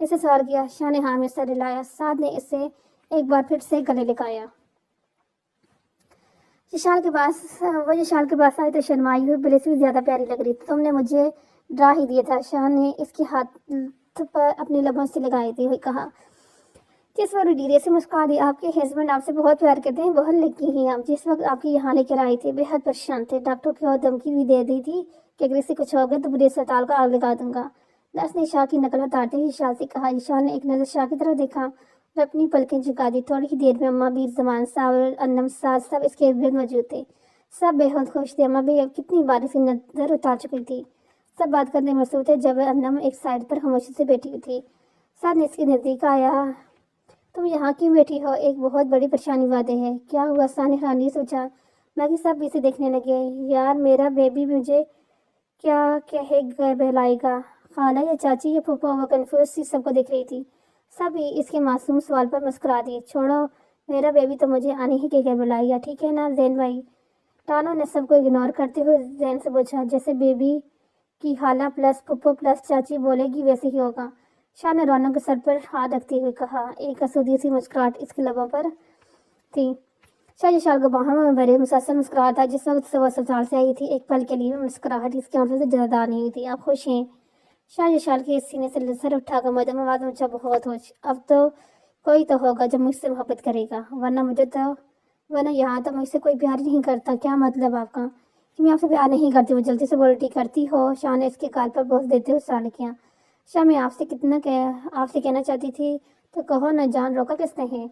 اسے سوال کیا۔ شاہ نے ہاں میں سر ہلایا۔ سعد نے اسے ایک بار پھر سے گلے لگایا۔ شال کے پاس آئی تو شرمائی ہوئی بلے سے بھی زیادہ پیاری لگ رہی تھی۔ تم نے مجھے ڈرا ہی دیا تھا، شاہ نے اس کے ہاتھ پر اپنے لبوں سے لگائی ہوئی کہا۔ جس وقت ڈیرے سے مسکرا دی۔ آپ کے ہسبینڈ آپ سے بہت پیار کرتے ہیں، بہت لکی ہیں آپ۔ جس وقت آپ کی یہاں لے کر آئی تھی بے حد پریشان تھے، ڈاکٹر کو دھمکی بھی دے دی تھی کہ اگر اسے کچھ ہوگا تو بڑے اسپتال کا آگ لگا دوں گا۔ نرس نے شاہ کی نقل اتارتے ہوئے شاہ سے کہا۔ شاہ نے ایک نظر شاہ کی طرف دیکھا اور اپنی پلکیں جھکا دی۔ تھوڑی ہی دیر میں اماں بھی، زمان صاحب اور انم سعد سب اس کے ارد موجود تھے۔ سب بے حد خوش تھے۔ اماں بھی اب کتنی بار اسے نظر اتار چکی تھی۔ سب بات کرنے میں مصروف تھے جب انم ایک سائڈ پر خاموشی سے بیٹھی ہوئی تھی۔ سعد نے اس کے نزدیک آیا۔ تم یہاں کیوں بیٹھی ہو؟ ایک بہت بڑی پریشانی واضح ہے۔ کیا ہوا؟ سعد نے حیرانی سے سوچا۔ باقی سب بھی اسے دیکھنے لگے۔ یار میرا بیبی مجھے کیا کہے بہلائے گا؟ خالہ یا چاچی یا پھوپھو؟ وہ کنفیوز سی سب کو دیکھ رہی تھی۔ سب ہی اس کے معصوم سوال پر مسکرا دیے۔ چھوڑو، میرا بیبی تو مجھے آنے ہی کے بلائے گا، ٹھیک ہے نا زین بھائی؟ ٹانو نے سب کو اگنور کرتے ہوئے زین سے پوچھا۔ جیسے بیبی کی خالہ پلس پھوپھو پلس چاچی بولے گی ویسے ہی ہوگا، شاہ نے رونق کے سر پر ہاتھ رکھتے ہوئے کہا۔ ایک اسودی سی مسکراہٹ اس کے لبوں پر تھی۔ شاہ شال کو باہم میں بھرے مسلسل مسکراہٹ تھا۔ جس وقت وہ سسرال سے آئی تھی ایک پل کے لیے مسکراہٹ اس کے آنکھوں سے جدا نہیں ہوئی تھی۔ آپ خوش ہیں؟ شاہ شال کے سینے سے سر اٹھا کر مدھم آواز میں پوچھا۔ بہت خوش۔ اب تو کوئی تو ہوگا جو مجھ سے محبت کرے گا، ورنہ یہاں تو مجھ سے کوئی پیار نہیں کرتا۔ کیا مطلب آپ کا؟ کہ میں آپ سے پیار نہیں کرتی؟ وہ جلدی سے بولٹی کرتی ہو؟ شاہ نے اس کے گال پر بوس دیتے ہوئے سوال کیا۔ شاہ میں آپ سے کہنا چاہتی تھی تو کہو نہ جان، روکا کس نے ہے؟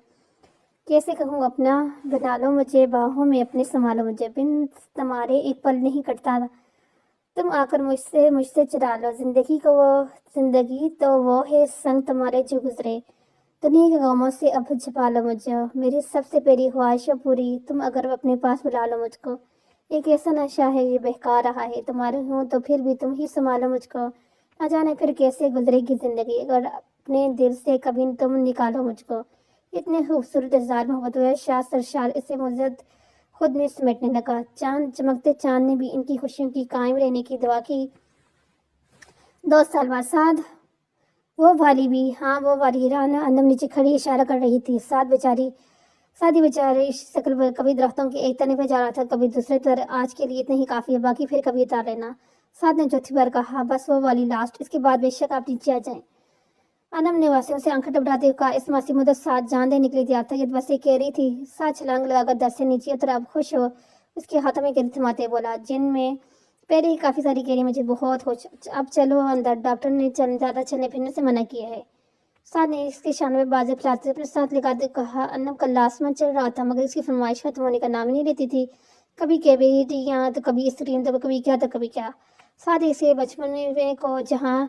کیسے کہوں؟ اپنا بنا لو مجھے باہوں میں اپنے، سنبھالو مجھے، بن تمہارے ایک پل نہیں کٹتا۔ تم آ کر مجھ سے چرا لو زندگی تو وہ ہے سنگ تمہارے جو گزرے، دنیا کے غموں سے اب چھپا لو مجھے، میری سب سے پہلی خواہش پوری، تم اگر اپنے پاس بلا لو مجھ کو۔ ایک ایسا نشہ ہے یہ بہکا رہا ہے، تمہارے ہوں تو پھر بھی تم ہی سنبھالو مجھ کو، نہ جانے پھر کیسے گزرے گی زندگی اگر اپنے دل سے کبھی تم نکالو مجھ کو۔ اتنے خوبصورت اظہار محبت ہوئے شاہ سرشار اسے مزد خود میں سمیٹنے لگا۔ چمکتے چاند نے بھی ان کی خوشیوں کی قائم رہنے کی دعا کی۔ 2 سال بعد سعد وہ والی بھی، ہاں وہ والی رانا انم نیچے کھڑی اشارہ کر رہی تھی۔ سعد بیچاری شکل پر کبھی درختوں کے ایک تنے پہ جا رہا تھا، کبھی دوسرے پر۔ آج کے لیے اتنا ہی کافی ہے، باقی پھر کبھی اتار لینا۔ سعد نے چوتھی بار کہا۔ بس وہ والی لاسٹ، اس کے بعد بے شک آپ نیچے آ جائیں۔ انم نے واسیوں سے آنکھیں ٹپکاتے ہوئے کہا۔ اس معصوم مدت سعد جان دے نکلی تھی، آفتاب بس یہ کہہ رہی تھی۔ سعد چھلانگ لگا کر 10 سے نیچے اترا۔ اب خوش ہو؟ اس کے ہاتھوں میں گرے تھماتے بولا، جن میں پہلے ہی کافی ساری کہہ رہی مجھے بہت خوش۔ اب چلو اندر، ڈاکٹر نے زیادہ چلنے پھرنے سے منع کیا ہے۔ سعد نے اس کے شانوں پہ بازو پھیلاتے اپنے ساتھ لگاتے کہا۔ انم کل آسمان چل رہا تھا مگر اس کی فرمائش ختم ہونے کا نام ہی نہیں لیتی تھی، کبھی کیبیٹیاں تو کبھی اسکرین تو کبھی کیا تو کبھی کیا۔ سعد اس کے بچپن میں کو جہاں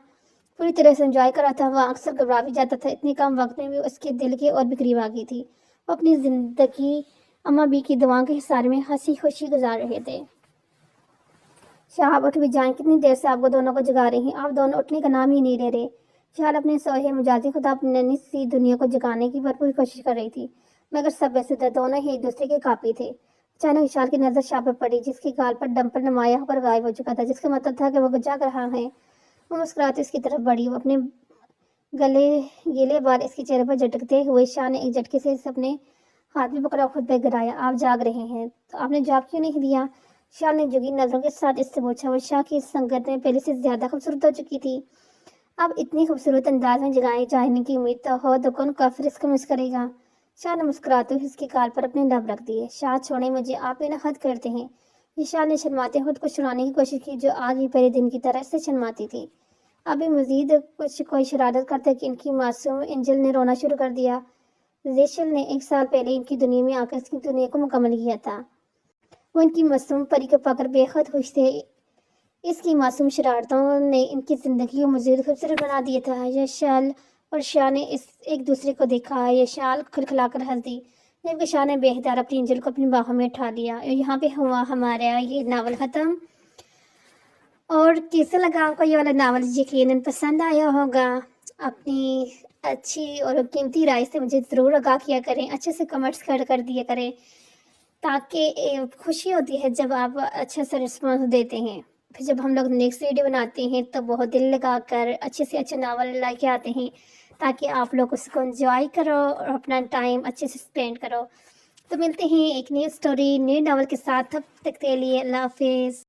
پوری طرح سے انجوائے کر رہا تھا وہاں اکثر گھبرا بھی جاتا تھا۔ اتنے کم وقت میں بھی اس کے دل کے اور بھی قریب آ گئی تھی۔ وہ اپنی زندگی اماں بی کی دعاؤں کے حصار میں ہنسی خوشی گزار رہے تھے۔ شاہ آپ اٹھ بھی جائیں، کتنی دیر سے آپ کو دونوں کو جگا رہی ہیں، آپ دونوں اٹھنے کا نام ہی نہیں لے رہے۔ شال اپنے سوہے مجازی خدا اپنی ننھی سی دنیا کو جگانے کی بھرپور کوشش کر رہی تھی، مگر سب ویسے تھے، دونوں ہی ایک دوسرے کے کاپی تھے۔ اچانک شال کی نظر شاہ پر پڑی، جس کی گال پر ڈمپل نمایاں ہو کر غائب ہو چکا تھا، جس کا مطلب تھا کہ وہ جاگ رہا ہے۔ وہ مسکراتے اس کی طرف بڑھی، وہ اپنے گیلے بال اس کے چہرے پر جھٹکتے ہوئے شاہ نے ایک جھٹکے سے اپنے ہاتھ میں پکڑا خود پہ گرایا۔ آپ جاگ رہے ہیں تو آپ نے جواب کیوں نہیں دیا؟ شاہ نے جھکی نظروں کے ساتھ اس سے پوچھا۔ وہ شاہ کی سنگت میں پہلے سے زیادہ خوبصورت ہو چکی تھی، اب اتنی خوبصورت انداز میں جگائے جانے کی امید تو ہو تو کون کافر اس کو مس کرے گا؟ شاہ نے مسکراتے ہوئے اس کے گال پر اپنے لب رکھ دیے۔ شاہ چھوڑیں مجھے، آپ بے حد کرتے ہیں۔ یہ شاہ نے شرماتے خود کو چھڑانے کی کوشش کی جو آج بھی پہلے دن کی طرح سے شرماتی تھی۔ ابھی مزید کوئی شرارت کرتے کہ ان کی معصوم اینجل نے رونا شروع کر دیا۔ زیشل نے 1 سال پہلے ان کی دنیا میں آ کر اس کی دنیا کو مکمل کیا تھا۔ وہ ان کی معصوم پری کو پا کر بے حد خوش تھے۔ اس کی معصوم شرارتوں نے ان کی زندگی کو مزید خوبصورت بنا دیا تھا۔ یشال اور شاہ نے ایک دوسرے کو دیکھا۔ یشال کھلکھلا کر ہنس دی جبکہ شاہ نے بے اختیار اپنی اینجل کو اپنی باہوں میں اٹھا لیا۔ یہاں پہ ہوا ہمارا یہ ناول ختم۔ اور کیسا لگا آپ کو یہ والا ناول؟ یقیناً پسند آیا ہوگا۔ اپنی اچھی اور قیمتی رائے سے مجھے ضرور آگاہ کیا کریں، اچھے سے کمنٹس کر دیا کریں، تاکہ خوشی ہوتی ہے جب آپ اچھا سا رسپانس دیتے ہیں۔ پھر جب ہم لوگ نیکسٹ ویڈیو بناتے ہیں تو بہت دل لگا کر اچھے سے اچھے ناول لے کے آتے ہیں، تاکہ آپ لوگ اس کو انجوائے کرو اور اپنا ٹائم اچھے سے اسپینڈ کرو. تو ملتے ہیں ایک نیو اسٹوری نیو ناول کے ساتھ. تب تک کے لیے اللہ حافظ.